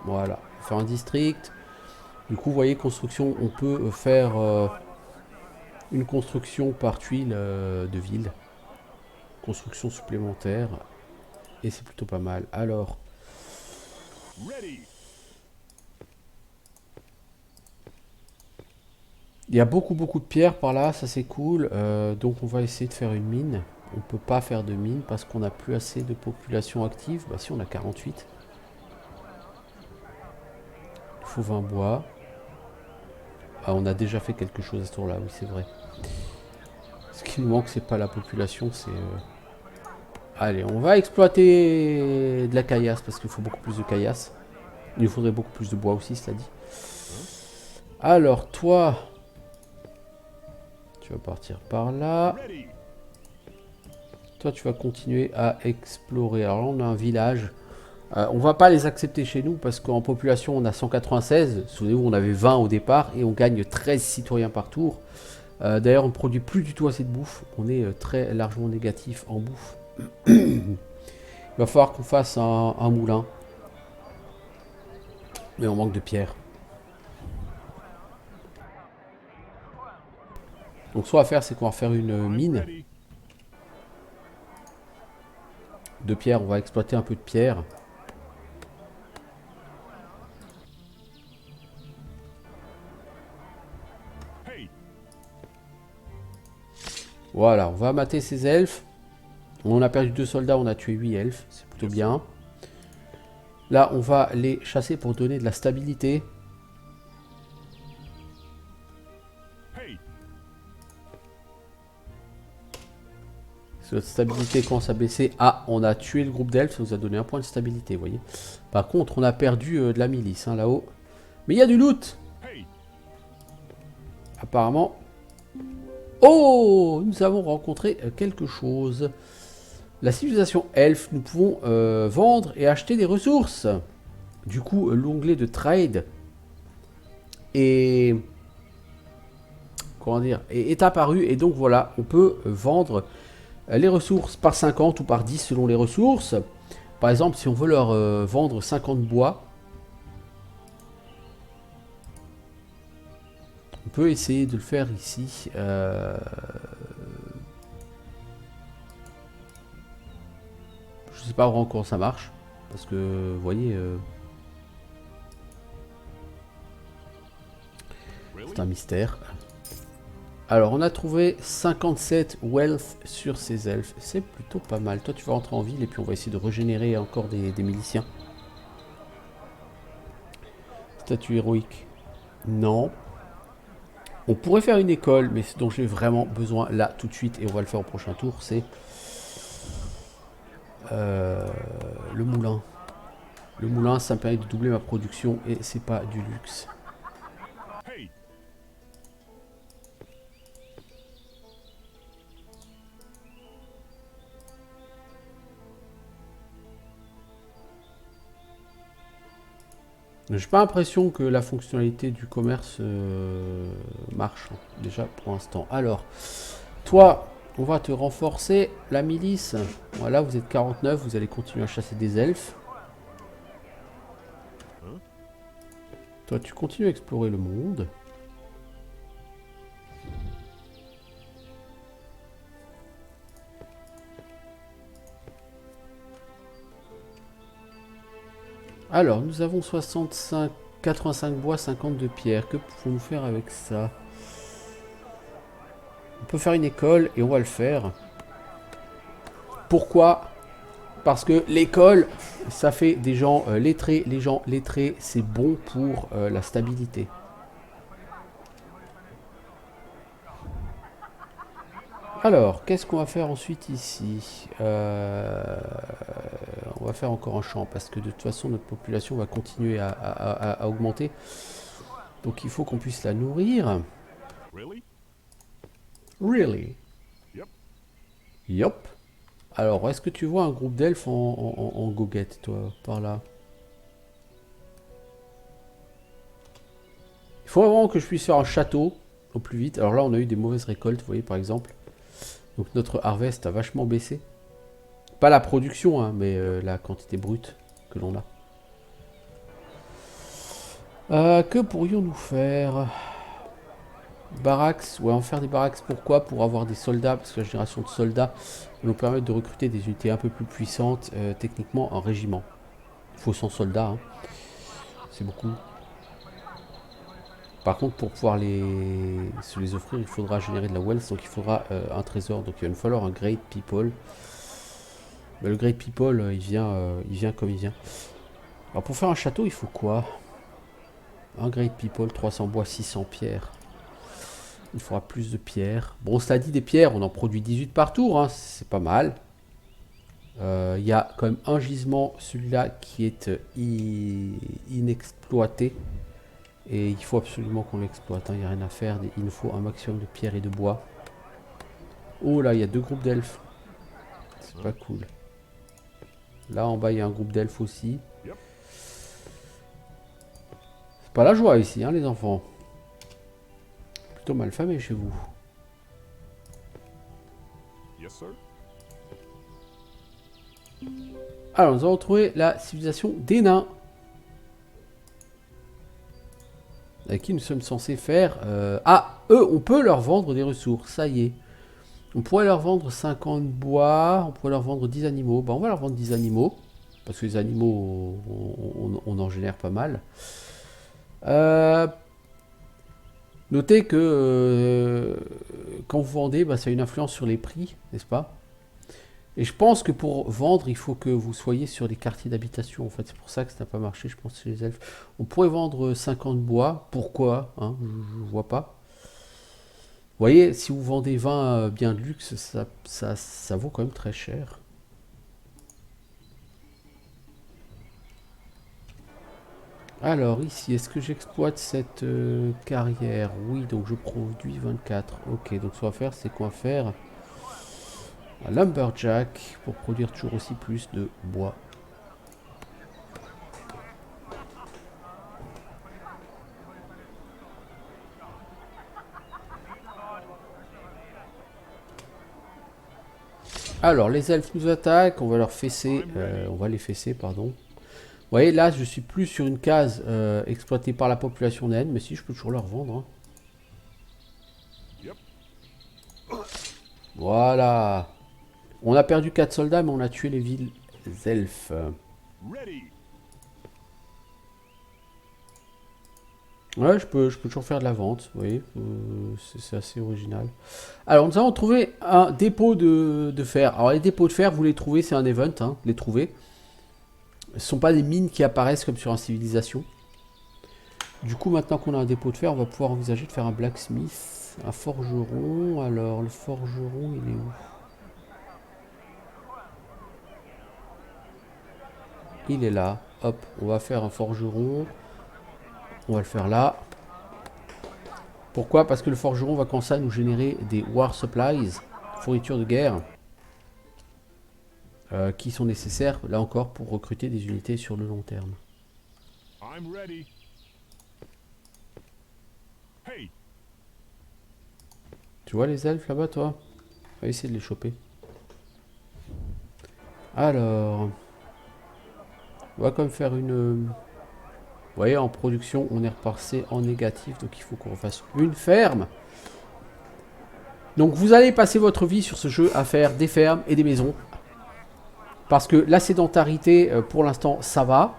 Speaker 1: Voilà. Faire un district. Du coup, vous voyez, construction, on peut faire une construction par tuile de ville. Construction supplémentaire. Et c'est plutôt pas mal. Alors. Il y a beaucoup de pierres par là, ça c'est cool. Donc on va essayer de faire une mine. On peut pas faire de mine parce qu'on n'a plus assez de population active. Bah si, on a 48. Il faut 20 bois. Ah, on a déjà fait quelque chose à ce tour-là, oui c'est vrai. Ce qui nous manque, c'est pas la population, c'est... Allez, on va exploiter de la caillasse parce qu'il faut beaucoup plus de caillasse. Il nous faudrait beaucoup plus de bois aussi, cela dit. Alors, toi... Tu vas partir par là. Toi, tu vas continuer à explorer. Alors là, on a un village. On va pas les accepter chez nous parce qu'en population, on a 196. Souvenez-vous, on avait 20 au départ et on gagne 13 citoyens par tour. D'ailleurs, on ne produit plus du tout assez de bouffe. On est très largement négatif en bouffe. Il va falloir qu'on fasse un moulin. Mais on manque de pierre. Donc, ce qu'on va faire, c'est qu'on va faire une mine de pierre. On va exploiter un peu de pierre. Voilà, on va mater ces elfes. On a perdu 2 soldats, on a tué 8 elfes. C'est plutôt bien. Là, on va les chasser pour donner de la stabilité. Si notre stabilité commence à baisser. Ah, on a tué le groupe d'elfes, ça nous a donné un point de stabilité, vous voyez. Par contre, on a perdu de la milice, hein, là-haut. Mais il y a du loot. Apparemment. Oh, nous avons rencontré quelque chose. La civilisation elfe, nous pouvons vendre et acheter des ressources. Du coup, l'onglet de trade est... Comment dire, est apparu. Et donc voilà, on peut vendre les ressources par 50 ou par 10 selon les ressources. Par exemple, si on veut leur vendre 50 bois, on peut essayer de le faire ici. Je sais pas vraiment comment ça marche. Parce que, vous voyez... c'est un mystère. Alors, on a trouvé 57 wealth sur ces elfes. C'est plutôt pas mal. Toi, tu vas rentrer en ville et puis on va essayer de régénérer encore des miliciens. Statut héroïque. Non. On pourrait faire une école, mais ce dont j'ai vraiment besoin là, tout de suite, et on va le faire au prochain tour, c'est... le moulin. Le moulin, ça me permet de doubler ma production et c'est pas du luxe. J'ai pas l'impression que la fonctionnalité du commerce marche, hein, déjà pour l'instant. Alors, toi, on va te renforcer la milice. Voilà, vous êtes 49, vous allez continuer à chasser des elfes. Toi, tu continues à explorer le monde. Alors, nous avons 65, 85 bois, 52 pierres. Que pouvons-nous faire avec ça? On peut faire une école et on va le faire. Pourquoi? Parce que l'école, ça fait des gens lettrés. Les gens lettrés, c'est bon pour la stabilité. Alors, qu'est-ce qu'on va faire ensuite ici? On va faire encore un champ parce que de toute façon, notre population va continuer à augmenter. Donc, il faut qu'on puisse la nourrir. Really? Yup. Alors, est-ce que tu vois un groupe d'elfes en goguette, toi, par là? Il faut vraiment que je puisse faire un château au plus vite. Alors là, on a eu des mauvaises récoltes, vous voyez, par exemple. Donc notre harvest a vachement baissé. Pas la production, hein, mais la quantité brute que l'on a. Que pourrions-nous faire? Barracks, ouais, en faire des barracks, pourquoi? Pour avoir des soldats, parce que la génération de soldats va nous permettre de recruter des unités un peu plus puissantes, techniquement un régiment. Il faut 100 soldats, hein. C'est beaucoup. Par contre, pour pouvoir se les offrir, il faudra générer de la wealth, donc il faudra un trésor, donc il va nous falloir un great people. Mais le great people, il vient comme il vient. Alors pour faire un château, il faut quoi? Un great people, 300 bois, 600 pierres. Il faudra plus de pierres. Bon, cela dit, des pierres, on en produit 18 par tour, hein, c'est pas mal. Il y a quand même un gisement, celui-là, qui est inexploité. Et il faut absolument qu'on l'exploite, hein, il n'y a rien à faire. Il nous faut un maximum de pierres et de bois. Oh là, il y a deux groupes d'elfes. C'est pas cool. Là en bas, il y a un groupe d'elfes aussi. C'est pas la joie ici, hein, les enfants. Plutôt mal famé chez vous. Alors, nous avons trouvé la civilisation des nains. Avec qui nous sommes censés faire... Ah, eux, on peut leur vendre des ressources, ça y est. On pourrait leur vendre 50 bois, on pourrait leur vendre 10 animaux. Bah, on va leur vendre 10 animaux, parce que les animaux, on en génère pas mal. Notez que quand vous vendez, bah, ça a une influence sur les prix, n'est-ce pas? Et je pense que pour vendre, il faut que vous soyez sur les quartiers d'habitation. En fait, c'est pour ça que ça n'a pas marché, je pense, chez les elfes. On pourrait vendre 50 bois. Pourquoi hein, je vois pas. Vous voyez, si vous vendez 20 biens de luxe, ça vaut quand même très cher. Alors ici, est-ce que j'exploite cette carrière? Oui, donc je produis 24. Ok, donc ce qu'on va faire, c'est qu'on va faire un lumberjack pour produire toujours aussi plus de bois. Alors, les elfes nous attaquent, on va leur fesser, on va les fesser, pardon. Vous voyez, là, je suis plus sur une case exploitée par la population naine, mais si, je peux toujours leur vendre. Hein. Voilà. On a perdu 4 soldats, mais on a tué les villes elfes. Ouais, je peux toujours faire de la vente, vous voyez, c'est assez original. Alors, nous avons trouvé un dépôt de fer. Alors, les dépôts de fer, vous les trouvez, c'est un event, hein, les trouver. Ce ne sont pas des mines qui apparaissent comme sur un civilisation. Du coup, maintenant qu'on a un dépôt de fer, on va pouvoir envisager de faire un blacksmith, un forgeron. Alors, le forgeron, il est où? Il est là. Hop, on va faire un forgeron. On va le faire là. Pourquoi? Parce que le forgeron va commencer à nous générer des war supplies, fournitures de guerre, qui sont nécessaires, là encore, pour recruter des unités sur le long terme. Tu vois les elfes là-bas, toi? On va essayer de les choper. Alors, on va quand même faire une... Vous voyez, en production, on est repassé en négatif, donc il faut qu'on fasse une ferme. Donc vous allez passer votre vie sur ce jeu à faire des fermes et des maisons. Parce que la sédentarité, pour l'instant, ça va.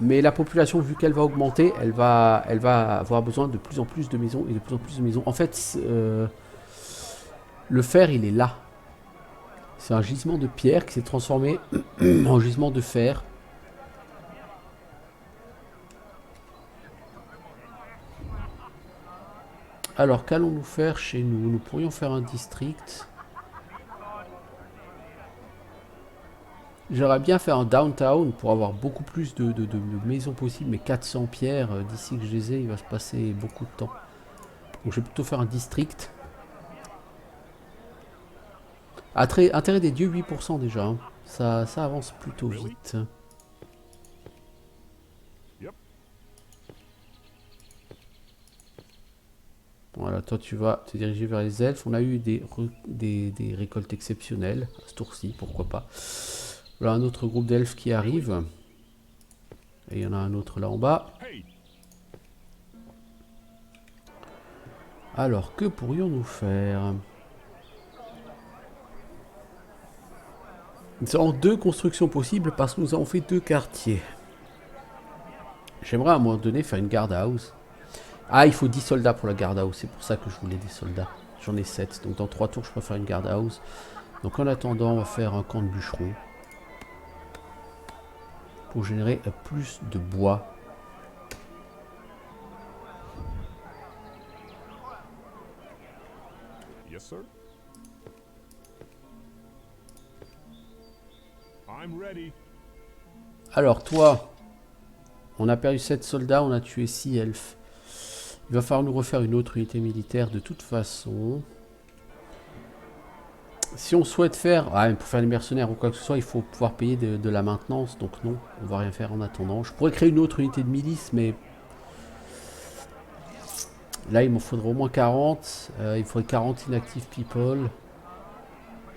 Speaker 1: Mais la population, vu qu'elle va augmenter, elle va avoir besoin de plus en plus de maisons et de plus en plus de maisons. En fait, le fer, il est là. C'est un gisement de pierre qui s'est transformé en gisement de fer. Alors, qu'allons-nous faire chez nous? Nous pourrions faire un district. J'aimerais bien faire un downtown pour avoir beaucoup plus de maisons possibles, mais 400 pierres, d'ici que je les ai, il va se passer beaucoup de temps. Donc je vais plutôt faire un district. Intérêt des dieux, 8% déjà. Hein. Ça avance plutôt vite. Voilà, toi tu vas te diriger vers les elfes. On a eu des récoltes exceptionnelles à ce tour-ci, pourquoi pas. Voilà un autre groupe d'elfes qui arrive. Et il y en a un autre là en bas. Alors, que pourrions-nous faire? Nous avons deux constructions possibles parce que nous avons fait deux quartiers. J'aimerais à un moment donné faire une guardhouse. Ah, il faut 10 soldats pour la guardhouse. C'est pour ça que je voulais des soldats. J'en ai 7. Donc dans 3 tours, je peux faire une guardhouse. Donc en attendant, on va faire un camp de bûcherons. Pour générer plus de bois. Yes, sir. I'm ready. Alors toi, on a perdu 7 soldats, on a tué 6 elfes. Il va falloir nous refaire une autre unité militaire de toute façon. Si on souhaite faire... Ah, pour faire les mercenaires ou quoi que ce soit, il faut pouvoir payer de la maintenance. Donc non, on va rien faire en attendant. Je pourrais créer une autre unité de milice, mais... Là, il m'en faudrait au moins 40. Il faudrait 40 inactive people.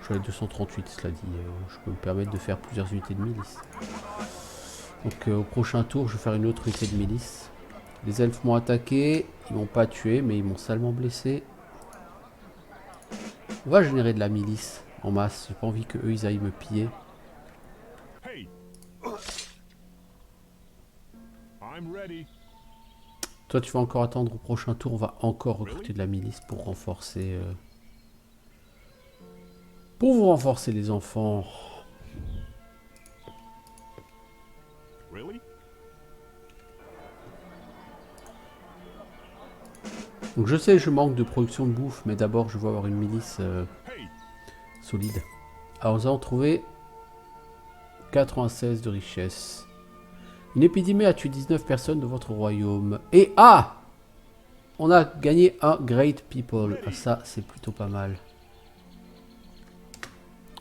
Speaker 1: J'en ai 238, cela dit. Je peux me permettre de faire plusieurs unités de milice. Donc au prochain tour, je vais faire une autre unité de milice. Les elfes m'ont attaqué. Ils m'ont pas tué, mais ils m'ont salement blessé. On va générer de la milice en masse. J'ai pas envie qu'eux ils aillent me piller. Toi tu vas encore attendre au prochain tour. On va encore recruter de la milice pour renforcer. Pour vous renforcer les enfants. Donc je sais, je manque de production de bouffe, mais d'abord je veux avoir une milice solide. Alors nous avons trouvé 96 de richesse. Une épidémie a tué 19 personnes de votre royaume. Et on a gagné un Great People. Ah, ça, c'est plutôt pas mal.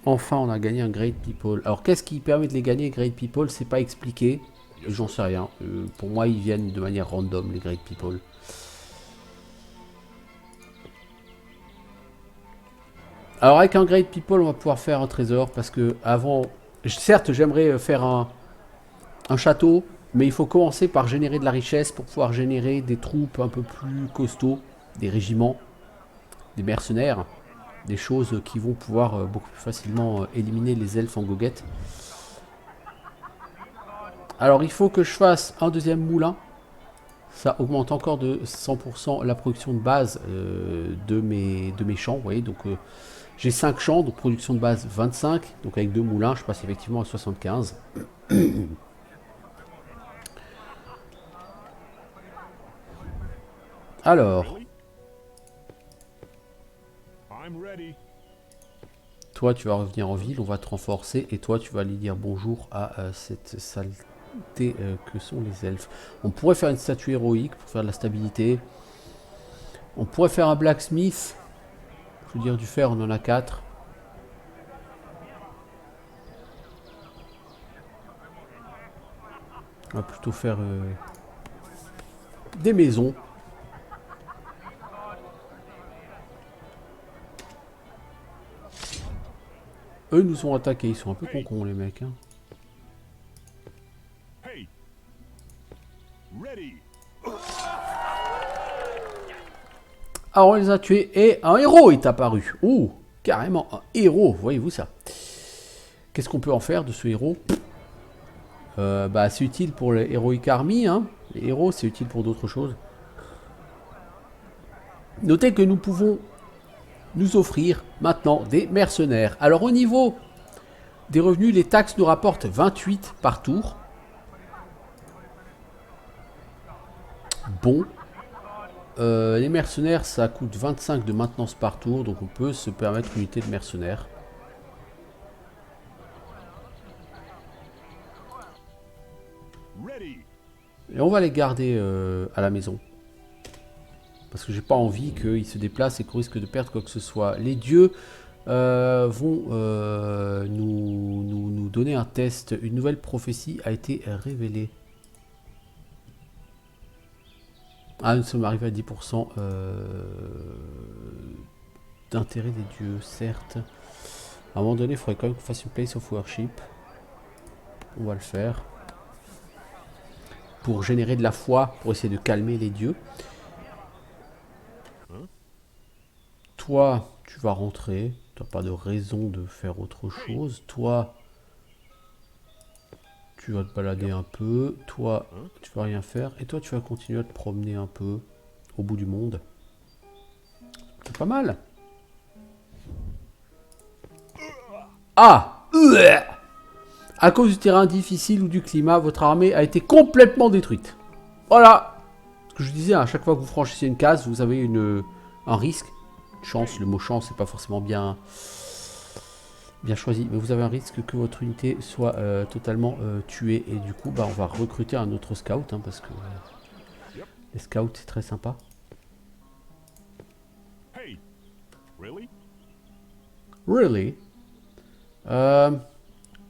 Speaker 1: Enfin, on a gagné un Great People. Alors, qu'est-ce qui permet de les gagner, Great People? C'est pas expliqué. J'en sais rien. Pour moi, ils viennent de manière random, les Great People. Alors, avec un Great People, on va pouvoir faire un trésor. Parce que, avant... Certes, j'aimerais faire un château. Mais il faut commencer par générer de la richesse pour pouvoir générer des troupes un peu plus costauds. Des régiments. Des mercenaires. Des choses qui vont pouvoir beaucoup plus facilement éliminer les elfes en goguette. Alors il faut que je fasse un deuxième moulin. Ça augmente encore de 100% la production de base de mes champs. Vous voyez, donc j'ai 5 champs, donc production de base 25. Donc avec 2 moulins, je passe effectivement à 75. Alors, toi tu vas revenir en ville, on va te renforcer. Et toi tu vas aller dire bonjour à cette saleté que sont les elfes. On pourrait faire une statue héroïque pour faire de la stabilité. On pourrait faire un blacksmith. Je veux dire du fer, on en a 4. On va plutôt faire des maisons. Eux nous ont attaqués, ils sont un peu concons les mecs. Hein. Alors on les a tués et un héros est apparu. Ouh, carrément un héros, voyez-vous ça. Qu'est-ce qu'on peut en faire de ce héros? Bah c'est utile pour les Heroic Army, hein. Les héros c'est utile pour d'autres choses. Notez que nous pouvons nous offrir maintenant des mercenaires. Alors au niveau des revenus, les taxes nous rapportent 28 par tour. Bon. Les mercenaires, ça coûte 25 de maintenance par tour, donc on peut se permettre une unité de mercenaires. Et on va les garder à la maison. Parce que j'ai pas envie qu'ils se déplacent et qu'on risque de perdre quoi que ce soit. Les dieux vont nous donner un test. Une nouvelle prophétie a été révélée. Ah, nous sommes arrivés à 10% d'intérêt des dieux, certes. À un moment donné, il faudrait quand même qu'on fasse une place of worship. On va le faire. Pour générer de la foi, pour essayer de calmer les dieux. Toi, tu vas rentrer. Tu n'as pas de raison de faire autre chose. Toi, tu vas te balader un peu. Toi, tu vas rien faire. Et toi, tu vas continuer à te promener un peu au bout du monde. C'est pas mal. Ah! À cause du terrain difficile ou du climat, votre armée a été complètement détruite. Voilà. Ce que je disais, à chaque fois que vous franchissez une case, vous avez un risque. Une chance, le mot chance, c'est pas forcément bien choisi. Mais vous avez un risque que votre unité soit totalement tuée. Et du coup, bah, on va recruter un autre scout. Hein, parce que les scouts, c'est très sympa. Really?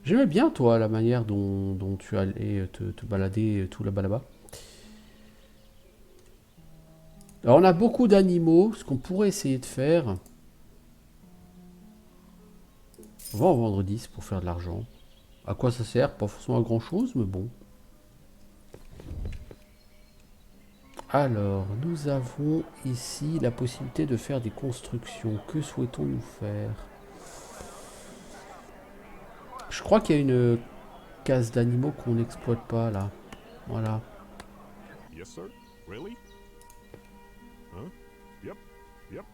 Speaker 1: J'aimais bien, toi, la manière dont tu allais te balader tout là-bas, là-bas. Alors, on a beaucoup d'animaux. Ce qu'on pourrait essayer de faire... On va en vendre 10 pour faire de l'argent. À quoi ça sert? Pas forcément à grand-chose, mais bon. Alors, nous avons ici la possibilité de faire des constructions. Que souhaitons-nous faire? Je crois qu'il y a une case d'animaux qu'on n'exploite pas, là. Voilà. Yes, sir. Really? Huh? Yep. Yep.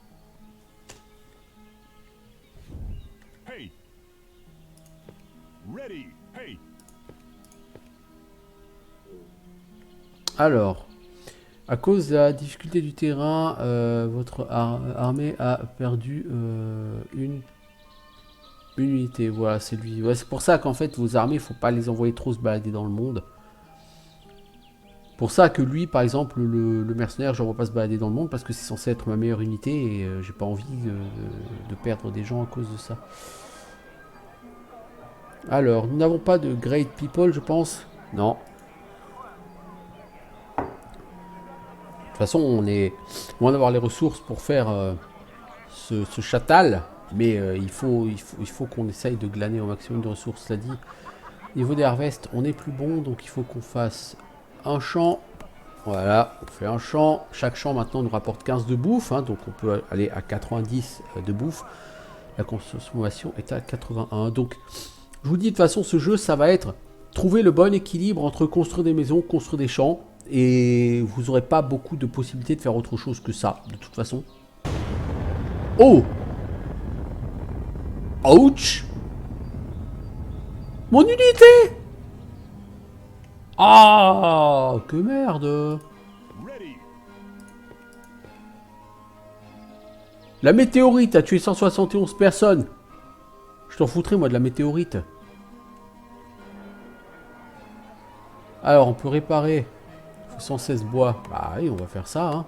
Speaker 2: Hey. Ready. Hey.
Speaker 1: Alors, à cause de la difficulté du terrain, votre armée a perdu une unité. Voilà, c'est lui. Ouais, c'est pour ça qu'en fait, vos armées, il faut pas les envoyer trop se balader dans le monde. Pour ça que lui, par exemple, le mercenaire, je ne vois pas se balader dans le monde parce que c'est censé être ma meilleure unité et j'ai pas envie de perdre des gens à cause de ça. Alors, nous n'avons pas de great people, je pense. Non. De toute façon, on est loin d'avoir les ressources pour faire ce chatal, mais il faut qu'on essaye de glaner au maximum de ressources. Cela dit, niveau des harvests, on est plus bon, donc il faut qu'on fasse un champ. Voilà, on fait un champ. Chaque champ maintenant nous rapporte 15 de bouffe, hein, donc on peut aller à 90 de bouffe. La consommation est à 81. Donc, je vous dis de toute façon, ce jeu, ça va être trouver le bon équilibre entre construire des maisons, construire des champs, et vous n'aurez pas beaucoup de possibilités de faire autre chose que ça, de toute façon. Oh! Ouch! Mon unité! Ah! Que merde!
Speaker 2: Ready.
Speaker 1: La météorite a tué 171 personnes. Je t'en foutrais, moi, de la météorite. Alors, on peut réparer. Il faut 116 bois. Bah oui, on va faire ça, hein.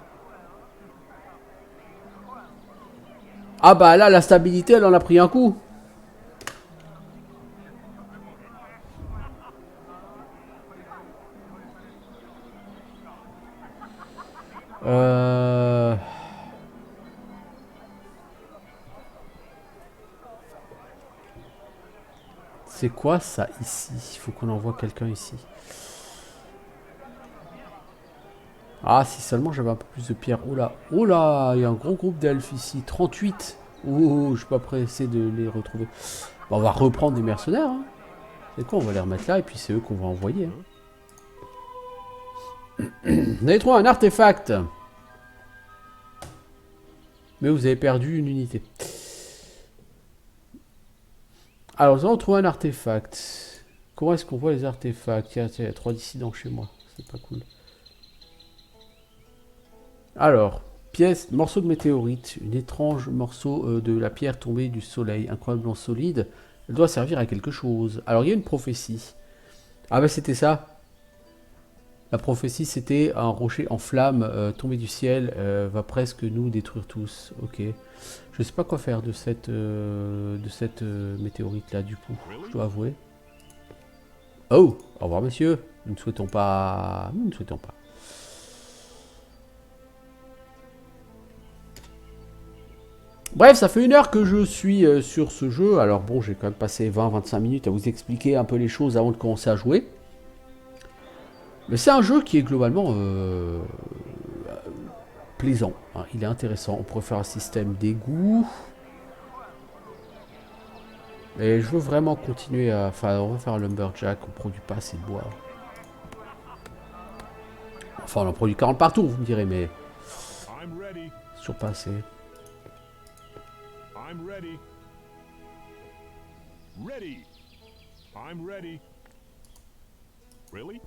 Speaker 1: Ah bah là, la stabilité, elle en a pris un coup. Euh... C'est quoi ça ici? Il faut qu'on envoie quelqu'un ici. Ah, si seulement j'avais un peu plus de pierres. Oh là, oh là, il y a un gros groupe d'elfes ici. 38. Oh, je suis pas pressé de les retrouver. Bon, on va reprendre des mercenaires. Hein. C'est quoi? On va les remettre là et puis c'est eux qu'on va envoyer. Hein. Vous avez trouvé un artefact. Mais vous avez perdu une unité. Alors, nous allons trouver un artefact. Comment est-ce qu'on voit les artefacts? Tiens, il y a 3 dissidents chez moi. C'est pas cool. Alors, pièce, morceau de météorite. Une étrange morceau de la pierre tombée du soleil. Incroyablement solide. Elle doit servir à quelque chose. Alors, il y a une prophétie. Ah bah c'était ça. La prophétie, c'était un rocher en flammes tombé du ciel. Va presque nous détruire tous. Ok. Je sais pas quoi faire de cette météorite là du coup, je dois avouer. Oh, au revoir monsieur. Nous ne souhaitons pas. Nous ne souhaitons pas. Bref, ça fait 1 heure que je suis sur ce jeu. Alors bon, j'ai quand même passé 20-25 minutes à vous expliquer un peu les choses avant de commencer à jouer. Mais c'est un jeu qui est globalement plaisant. Hein. Il est intéressant. On pourrait faire un système d'égout. Et je veux vraiment continuer à... Enfin, on va faire un lumberjack. On produit pas assez de bois. Enfin, on en produit 40 partout, vous me direz, mais... C'est toujours pas assez.
Speaker 2: I'm ready. Ready. I'm ready. Really?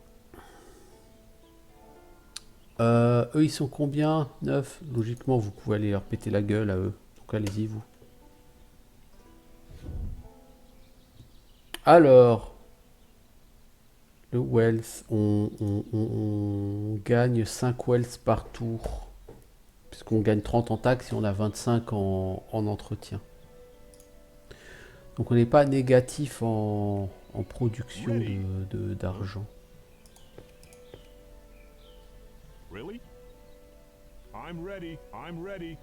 Speaker 1: Eux, ils sont combien? 9. Logiquement, vous pouvez aller leur péter la gueule à eux. Donc allez-y, vous. Alors... Le wealth, on gagne 5 wealth par tour. Puisqu'on gagne 30 en taxes et on a 25 en entretien. Donc on n'est pas négatif en production d'argent.
Speaker 2: Really? I'm ready. I'm ready.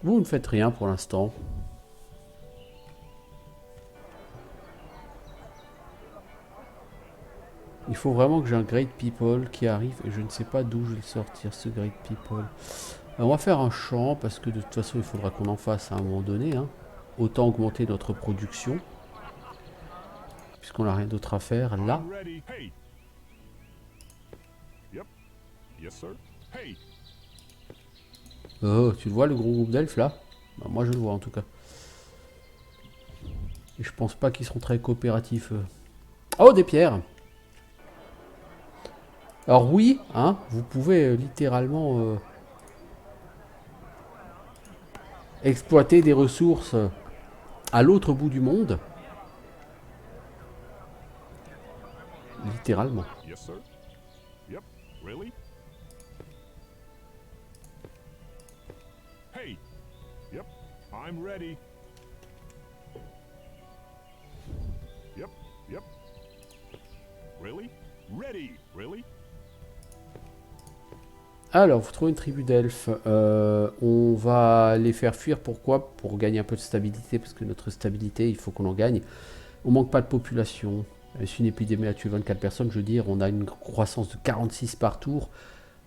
Speaker 1: Vous ne faites rien pour l'instant. Il faut vraiment que j'ai un Great People qui arrive et je ne sais pas d'où je vais le sortir ce Great People. On va faire un champ parce que de toute façon il faudra qu'on en fasse à un moment donné. Hein. Autant augmenter notre production. Puisqu'on n'a rien d'autre à faire là.
Speaker 2: Hey. Yep. Yes, sir. Hey.
Speaker 1: Oh, tu le vois le gros groupe d'elfes là? Bah, moi je le vois en tout cas. Et je pense pas qu'ils seront très coopératifs. Oh, des pierres. Alors oui, hein, vous pouvez littéralement exploiter des ressources à l'autre bout du monde. Littéralement.
Speaker 2: Yes, sir. Yep. Really? Hey. Yep. I'm ready. Yep. Yep. Really? Ready. Really?
Speaker 1: Alors, vous trouvez une tribu d'elfes. On va les faire fuir. Pourquoi? Pour gagner un peu de stabilité. Parce que notre stabilité, il faut qu'on en gagne. On manque pas de population. Si une épidémie a tué 24 personnes, je veux dire, on a une croissance de 46 par tour.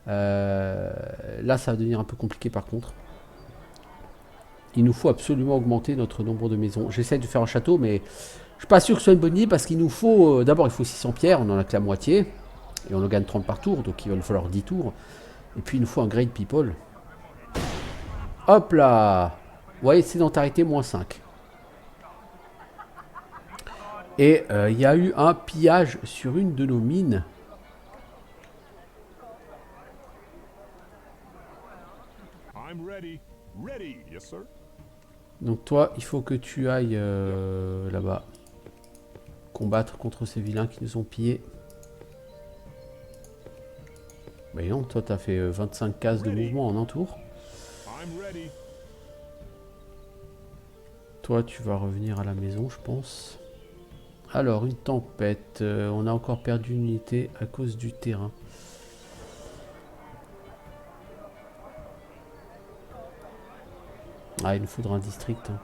Speaker 1: Là, ça va devenir un peu compliqué par contre. Il nous faut absolument augmenter notre nombre de maisons. J'essaie de faire un château, mais je suis pas sûr que ce soit une bonne idée parce qu'il nous faut... D'abord, il faut 600 pierres, on en a que la moitié. Et on en gagne 30 par tour, donc il va nous falloir 10 tours. Et puis, il nous faut un Great People. Hop là! Vous voyez, sédentarité, moins 5. Et il y a eu un pillage sur une de nos mines.
Speaker 2: I'm ready. Ready. Yes, sir.
Speaker 1: Donc toi, il faut que tu ailles là-bas. Combattre contre ces vilains qui nous ont pillés. Mais non, toi, t'as fait 25 cases de mouvement en un tour.
Speaker 2: I'm ready.
Speaker 1: Toi, tu vas revenir à la maison, je pense. Alors, une tempête. On a encore perdu une unité à cause du terrain. Ah, il nous faudra un district. Hein.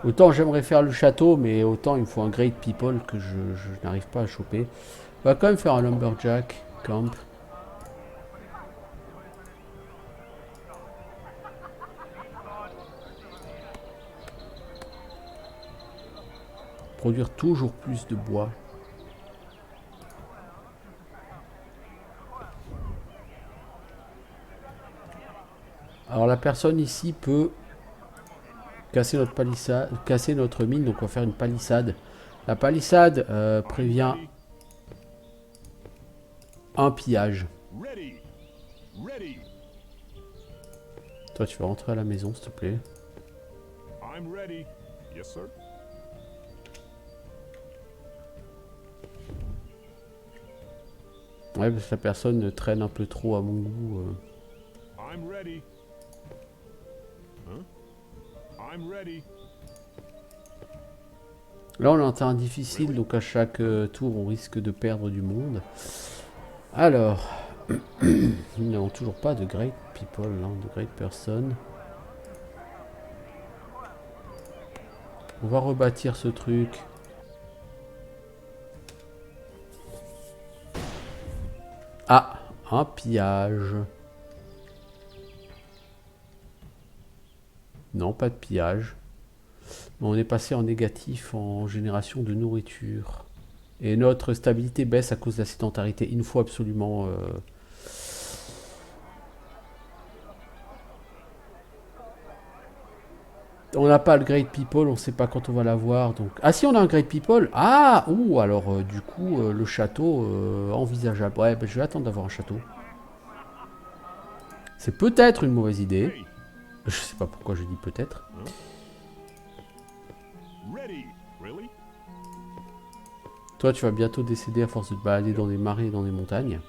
Speaker 1: Autant j'aimerais faire le château, mais autant il me faut un Great People que je n'arrive pas à choper. On va quand même faire un Lumberjack Camp. Produire toujours plus de bois. Alors la personne ici peut casser notre palissade, casser notre mine, donc on va faire une palissade. La palissade prévient un pillage.
Speaker 2: Ready. Ready.
Speaker 1: Toi tu vas rentrer à la maison s'il te plaît.
Speaker 2: I'm ready. Yes, sir.
Speaker 1: Ouais, parce que la personne traîne un peu trop à mon goût.
Speaker 2: I'm ready. Huh? I'm ready.
Speaker 1: Là on est en terrain difficile, donc à chaque tour on risque de perdre du monde. Alors, nous n'avons toujours pas de great people, hein, de great person. On va rebâtir ce truc. Ah, un pillage. Non, pas de pillage. On est passé en négatif en génération de nourriture. Et notre stabilité baisse à cause de la sédentarité. Il nous faut absolument... On n'a pas le Great People, on ne sait pas quand on va l'avoir. Donc... Ah si, on a un Great People. Ah, ouh, alors du coup, le château envisageable. Ouais, ben, je vais attendre d'avoir un château. C'est peut-être une mauvaise idée.
Speaker 2: Hey.
Speaker 1: Je sais pas pourquoi je dis peut-être.
Speaker 2: Ready. Really?
Speaker 1: Toi, tu vas bientôt décéder à force de te balader dans des marais et dans des montagnes.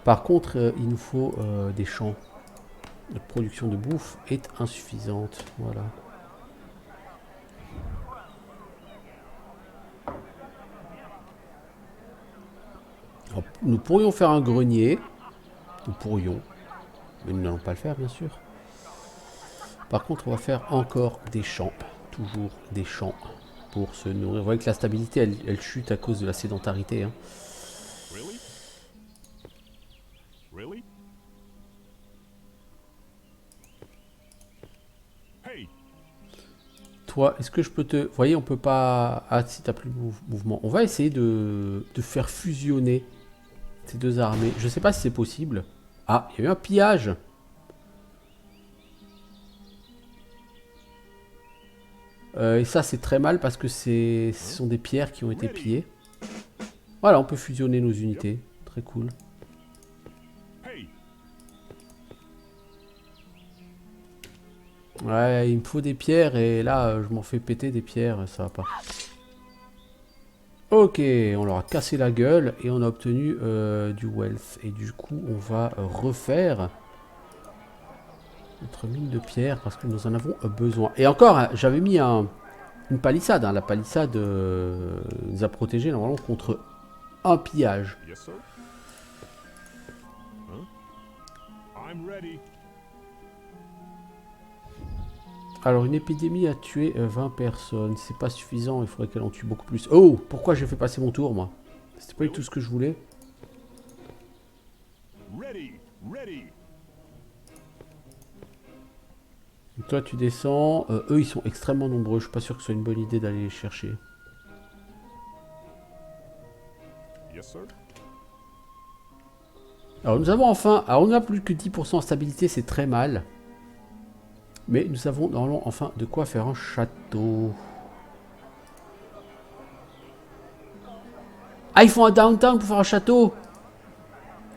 Speaker 1: Par contre, il nous faut des champs. Notre production de bouffe est insuffisante. Voilà. Alors, nous pourrions faire un grenier. Nous pourrions. Mais nous n'allons pas le faire, bien sûr. Par contre, on va faire encore des champs. Toujours des champs pour se nourrir. Vous voyez que la stabilité, elle chute à cause de la sédentarité. Hein.
Speaker 2: Really? Really? Hey.
Speaker 1: Toi, est-ce que je peux te... Vous voyez, on peut pas... Ah, si t'as plus de mouvement. On va essayer de faire fusionner ces deux armées. Je sais pas si c'est possible. Ah, il y a eu un pillage. Et ça, c'est très mal parce que ce sont des pierres qui ont été pillées. Voilà, on peut fusionner nos unités. Très cool.
Speaker 2: Hey,
Speaker 1: Ouais, il me faut des pierres et là, je m'en fais péter des pierres, ça va pas. Ok, on leur a cassé la gueule et on a obtenu du wealth. Et du coup, on va refaire notre mine de pierre parce que nous en avons besoin. Et encore, hein, j'avais mis une palissade. Hein. La palissade nous a protégés normalement contre un pillage.
Speaker 2: yes sir. Huh? I'm ready.
Speaker 1: Alors, une épidémie a tué 20 personnes. C'est pas suffisant, il faudrait qu'elle en tue beaucoup plus. Oh, pourquoi j'ai fait passer mon tour, moi? C'était pas du tout ce que je voulais.
Speaker 2: Ready, ready.
Speaker 1: Donc toi, tu descends. Eux, ils sont extrêmement nombreux. Je suis pas sûr que ce soit une bonne idée d'aller les chercher.
Speaker 2: Yes sir.
Speaker 1: Alors, nous avons enfin... Alors, on n'a plus que 10% en stabilité, c'est très mal. Mais nous avons normalement enfin de quoi faire un château. Ah, ils font un downtown pour faire un château.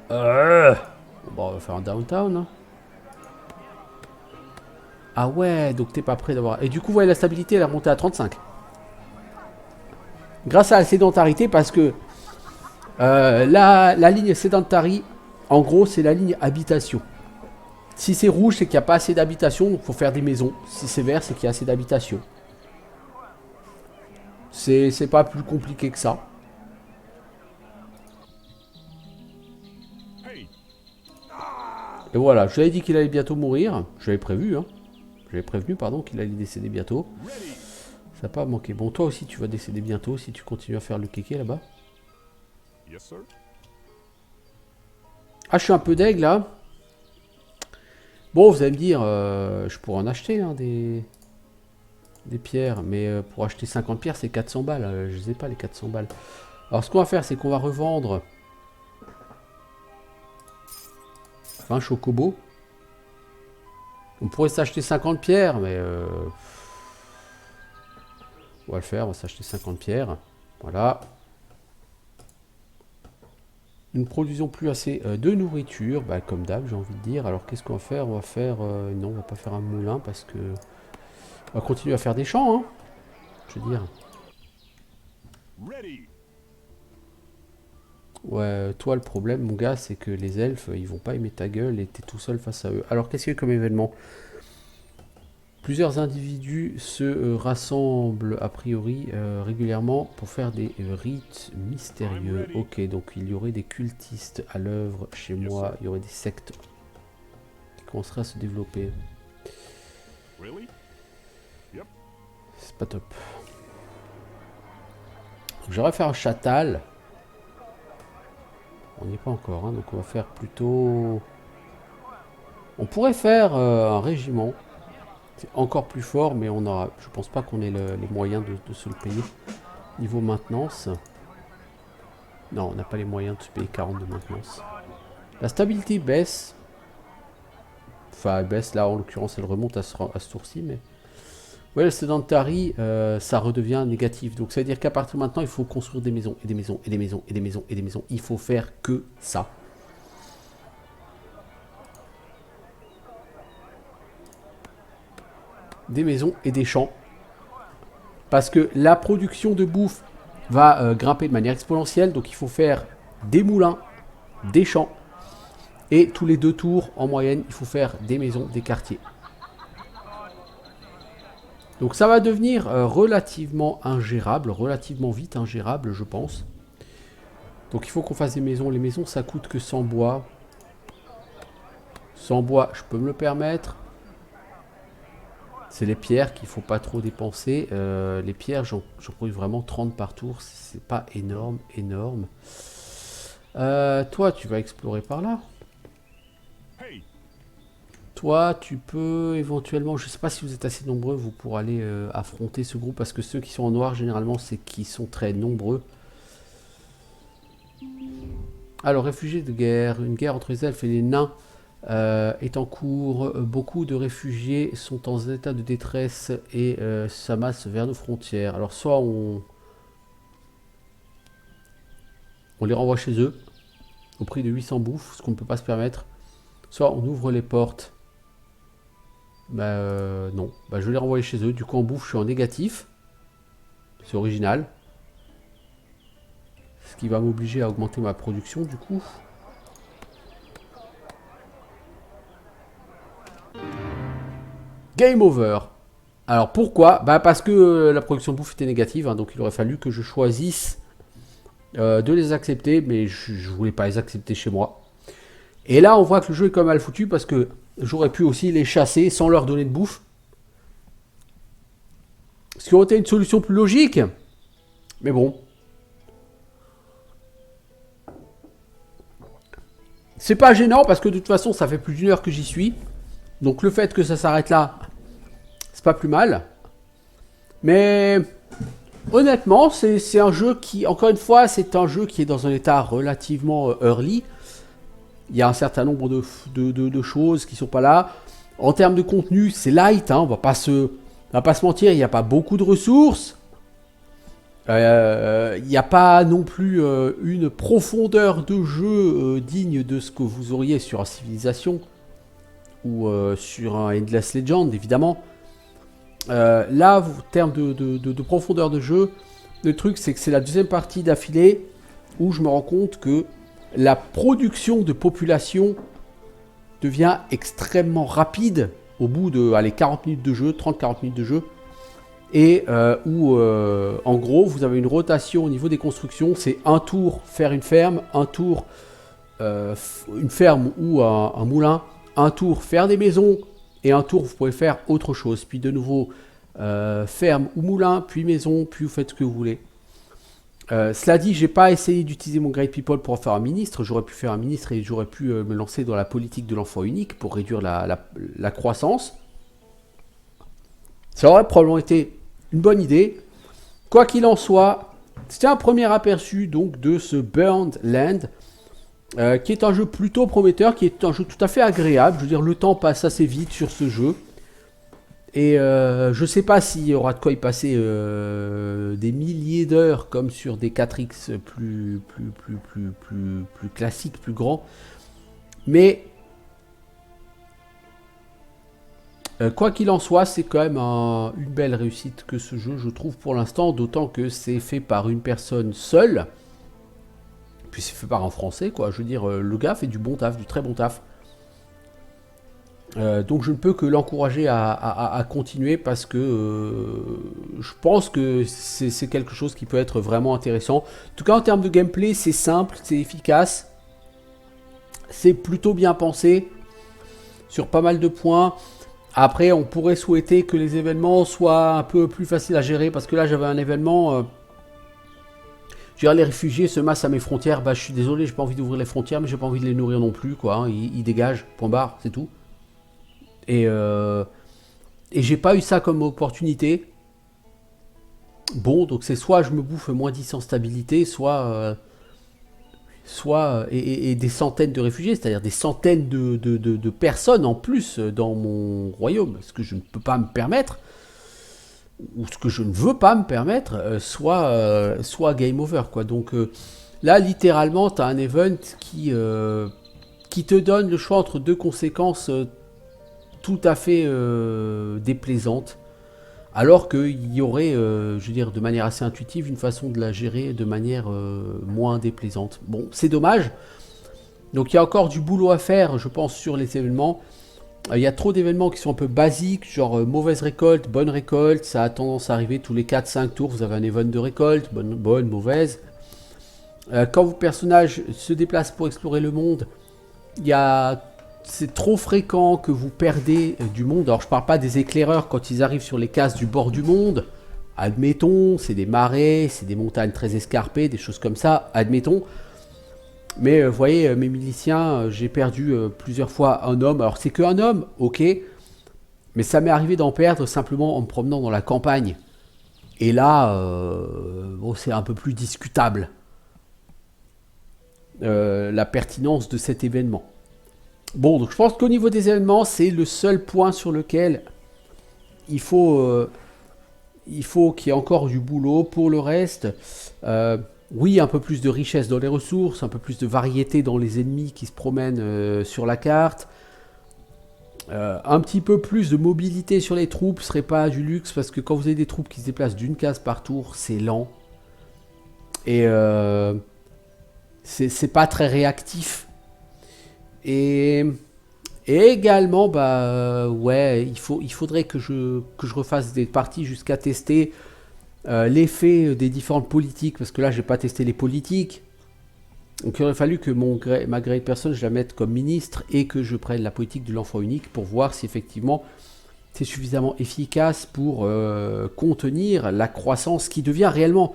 Speaker 1: Bon, on va faire un downtown. Hein. Ah ouais, donc t'es pas prêt d'avoir... Et du coup, vous voyez, la stabilité, elle est remontée à 35. Grâce à la sédentarité, parce que la ligne sédentary, en gros, c'est la ligne habitation. Si c'est rouge, c'est qu'il n'y a pas assez d'habitation, il faut faire des maisons. Si c'est vert, c'est qu'il y a assez d'habitation. C'est pas plus compliqué que ça.
Speaker 2: Hey,
Speaker 1: Et voilà, je lui avais dit qu'il allait bientôt mourir. J'avais prévu, hein. J'avais prévenu, pardon, qu'il allait décéder bientôt.
Speaker 2: ready.
Speaker 1: Ça n'a pas manqué. Bon, toi aussi, tu vas décéder bientôt si tu continues à faire le kéké là-bas.
Speaker 2: Yes sir.
Speaker 1: Ah, je suis un peu deg là. Bon, vous allez me dire, je pourrais en acheter hein, des pierres, mais pour acheter 50 pierres, c'est 400 balles. Je les ai pas les 400 balles. Alors, ce qu'on va faire, c'est qu'on va revendre 20 chocobos. On pourrait s'acheter 50 pierres, mais on va le faire. On va s'acheter 50 pierres. Voilà. Nous ne produisons plus assez de nourriture, bah, comme d'hab, j'ai envie de dire. Alors, qu'est-ce qu'on va faire? On va faire... non, on va pas faire un moulin parce que... On va continuer à faire des champs, hein. Je veux dire.
Speaker 2: Ready.
Speaker 1: Ouais, toi, le problème, mon gars, c'est que les elfes, ils vont pas aimer ta gueule et t'es tout seul face à eux. Alors, qu'est-ce qu'il y a comme événement? Plusieurs individus se rassemblent, a priori, régulièrement pour faire des rites mystérieux. Ok, donc il y aurait des cultistes à l'œuvre chez moi. Il y aurait des sectes qui commenceraient à se développer.
Speaker 2: Really?
Speaker 1: C'est pas top. Donc j'aurais fait un châtal. On n'y est pas encore, hein, donc on va faire plutôt... On pourrait faire un régiment. C'est encore plus fort, mais on aura... Je pense pas qu'on ait les moyens de se le payer. Niveau maintenance... Non, on n'a pas les moyens de se payer 40 de maintenance. La stabilité baisse. Enfin, elle baisse là, en l'occurrence, elle remonte à ce tour-ci, mais... Ouais, le sedentary, ça redevient négatif. Donc, ça veut dire qu'à partir de maintenant, il faut construire des maisons, et des maisons, et des maisons, et des maisons, et des maisons. Il faut faire que ça. Des maisons et des champs. Parce que la production de bouffe va grimper de manière exponentielle. Donc, il faut faire des moulins, des champs. Et tous les 2 tours, en moyenne, il faut faire des maisons, des quartiers. Donc ça va devenir relativement ingérable, relativement vite ingérable, je pense. Donc il faut qu'on fasse des maisons. Les maisons, ça coûte que 100 bois. 100 bois, je peux me le permettre. C'est les pierres qu'il ne faut pas trop dépenser. Les pierres, j'en produis vraiment 30 par tour. C'est pas énorme, énorme. Toi, tu vas explorer par là.
Speaker 2: Hey,
Speaker 1: Toi, tu peux éventuellement, je sais pas si vous êtes assez nombreux, vous pour aller affronter ce groupe, parce que ceux qui sont en noir, généralement, c'est qui sont très nombreux. Alors, réfugiés de guerre, une guerre entre les elfes et les nains est en cours. Beaucoup de réfugiés sont en état de détresse et s'amassent vers nos frontières. Alors soit on les renvoie chez eux au prix de 800 bouffes, ce qu'on ne peut pas se permettre. Soit on ouvre les portes. Non, je vais les renvoyer chez eux. Du coup en bouffe je suis en négatif. C'est original. Ce qui va m'obliger à augmenter ma production du coup. Game over. Alors pourquoi? Parce que la production de bouffe était négative, hein, donc il aurait fallu que je choisisse de les accepter, mais je voulais pas les accepter chez moi. Et là on voit que le jeu est quand même mal foutu parce que j'aurais pu aussi les chasser sans leur donner de bouffe. Ce qui aurait été une solution plus logique. Mais bon. C'est pas gênant parce que de toute façon ça fait plus d'une heure que j'y suis. Donc le fait que ça s'arrête là, c'est pas plus mal. Mais honnêtement, c'est un jeu qui, encore une fois, c'est un jeu qui est dans un état relativement early. Il y a un certain nombre de choses qui sont pas là. En termes de contenu, c'est light, hein, on va pas se mentir, il n'y a pas beaucoup de ressources. Il n'y a pas non plus une profondeur de jeu digne de ce que vous auriez sur un Civilization ou sur un Endless Legend, évidemment. Là, en termes de profondeur de jeu, le truc, c'est que c'est la deuxième partie d'affilée où je me rends compte que la production de population devient extrêmement rapide au bout de 40 minutes de jeu, 30-40 minutes de jeu. Et où, en gros, vous avez une rotation au niveau des constructions. C'est un tour faire une ferme, un tour une ferme ou un moulin, un tour faire des maisons, et un tour vous pouvez faire autre chose. Puis de nouveau, ferme ou moulin, puis maison, puis vous faites ce que vous voulez. Cela dit, j'ai pas essayé d'utiliser mon Great People pour faire un ministre. J'aurais pu faire un ministre et j'aurais pu me lancer dans la politique de l'enfant unique pour réduire la croissance. Ça aurait probablement été une bonne idée. Quoi qu'il en soit, c'était un premier aperçu donc de ce Burned Land, qui est un jeu plutôt prometteur, qui est un jeu tout à fait agréable. Je veux dire, le temps passe assez vite sur ce jeu. Et je sais pas s'il y aura de quoi y passer des milliers d'heures comme sur des 4X plus classiques, plus grands. Mais quoi qu'il en soit, c'est quand même une belle réussite que ce jeu, je trouve pour l'instant, d'autant que c'est fait par une personne seule. Puis c'est fait par un Français, quoi. Je veux dire, le gars fait du bon taf, du très bon taf. Donc je ne peux que l'encourager à continuer parce que je pense que c'est quelque chose qui peut être vraiment intéressant. En tout cas en termes de gameplay, c'est simple, c'est efficace. C'est plutôt bien pensé sur pas mal de points. Après on pourrait souhaiter que les événements soient un peu plus faciles à gérer parce que là j'avais un événement... je dirais les réfugiés se massent à mes frontières. Je suis désolé, j'ai pas envie d'ouvrir les frontières mais j'ai pas envie de les nourrir non plus, quoi. Hein. Ils dégagent, point barre, c'est tout. Et j'ai pas eu ça comme opportunité. Bon, donc c'est soit je me bouffe moins 10 en stabilité, soit des centaines de réfugiés, c'est-à-dire des centaines de personnes en plus dans mon royaume, ce que je ne peux pas me permettre, ou ce que je ne veux pas me permettre, soit game over, quoi. Donc là, littéralement, tu as un event qui te donne le choix entre deux conséquences tout à fait déplaisante, alors qu'il y aurait, je veux dire, de manière assez intuitive, une façon de la gérer de manière moins déplaisante. Bon, c'est dommage. Donc il y a encore du boulot à faire, je pense, sur les événements. Il y a trop d'événements qui sont un peu basiques, genre mauvaise récolte, bonne récolte. Ça a tendance à arriver tous les 4-5 tours, vous avez un event de récolte, bonne, mauvaise. Quand vos personnages se déplacent pour explorer le monde, c'est trop fréquent que vous perdez du monde. Alors je parle pas des éclaireurs quand ils arrivent sur les cases du bord du monde. Admettons, c'est des marais, c'est des montagnes très escarpées, des choses comme ça, admettons. Mais vous voyez, mes miliciens, j'ai perdu plusieurs fois un homme. Alors c'est qu'un homme, ok. Mais ça m'est arrivé d'en perdre simplement en me promenant dans la campagne. Et là, bon, c'est un peu plus discutable. La pertinence de cet événement. Bon, donc je pense qu'au niveau des événements, c'est le seul point sur lequel il faut, euh, il faut qu'il y ait encore du boulot. Pour le reste, oui, un peu plus de richesse dans les ressources, un peu plus de variété dans les ennemis qui se promènent sur la carte. Un petit peu plus de mobilité sur les troupes serait pas du luxe parce que quand vous avez des troupes qui se déplacent d'une case par tour, c'est lent. Et c'est pas très réactif. Et, et également, ouais, il faudrait que je refasse des parties jusqu'à tester l'effet des différentes politiques, parce que là, j'ai pas testé les politiques. Donc il aurait fallu que ma grade personne, je la mette comme ministre et que je prenne la politique de l'enfant unique pour voir si effectivement c'est suffisamment efficace pour contenir la croissance qui devient réellement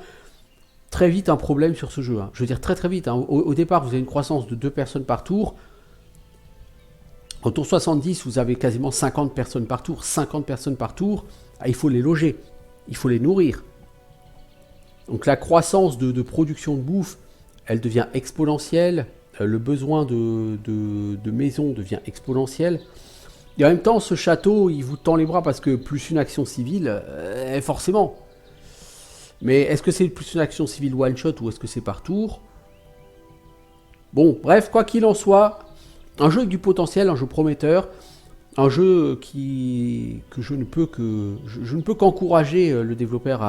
Speaker 1: très vite un problème sur ce jeu. Hein. Je veux dire très très vite. Hein. Au départ, vous avez une croissance de 2 personnes par tour. Au tour 70, vous avez quasiment 50 personnes par tour. 50 personnes par tour, il faut les loger, il faut les nourrir. Donc la croissance de production de bouffe, elle devient exponentielle. Le besoin de maisons devient exponentiel. Et en même temps, ce château, il vous tend les bras parce que plus une action civile, forcément. Mais est-ce que c'est plus une action civile one-shot ou est-ce que c'est par tour? Bon, bref, quoi qu'il en soit, un jeu avec du potentiel, un jeu prometteur, un jeu que je ne peux qu'encourager le développeur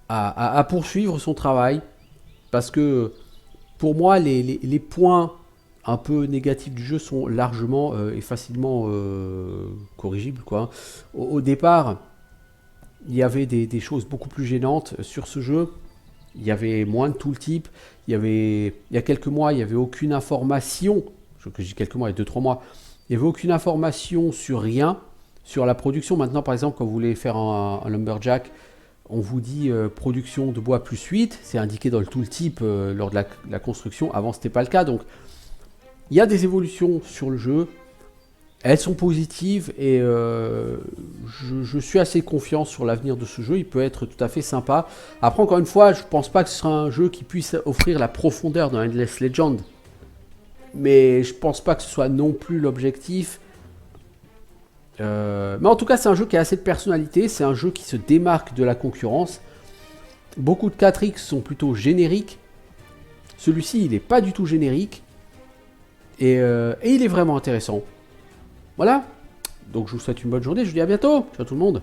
Speaker 1: à poursuivre son travail. Parce que pour moi, les points un peu négatifs du jeu sont largement et facilement corrigibles, quoi. Au départ, il y avait des choses beaucoup plus gênantes sur ce jeu. Il y avait moins de tooltip. Il y a quelques mois, il n'y avait aucune information. Je dis quelques mois, il y a 2-3 mois. Il n'y avait aucune information sur rien, sur la production. Maintenant, par exemple, quand vous voulez faire un lumberjack, on vous dit production de bois plus 8. C'est indiqué dans le tooltip lors de la construction. Avant, ce n'était pas le cas. Donc, il y a des évolutions sur le jeu. Elles sont positives et je suis assez confiant sur l'avenir de ce jeu. Il peut être tout à fait sympa. Après, encore une fois, je ne pense pas que ce sera un jeu qui puisse offrir la profondeur d'un Endless Legend. Mais je ne pense pas que ce soit non plus l'objectif. Mais en tout cas, c'est un jeu qui a assez de personnalité. C'est un jeu qui se démarque de la concurrence. Beaucoup de 4X sont plutôt génériques. Celui-ci, il n'est pas du tout générique. Et il est vraiment intéressant. Voilà. Donc je vous souhaite une bonne journée. Je vous dis à bientôt. Ciao tout le monde.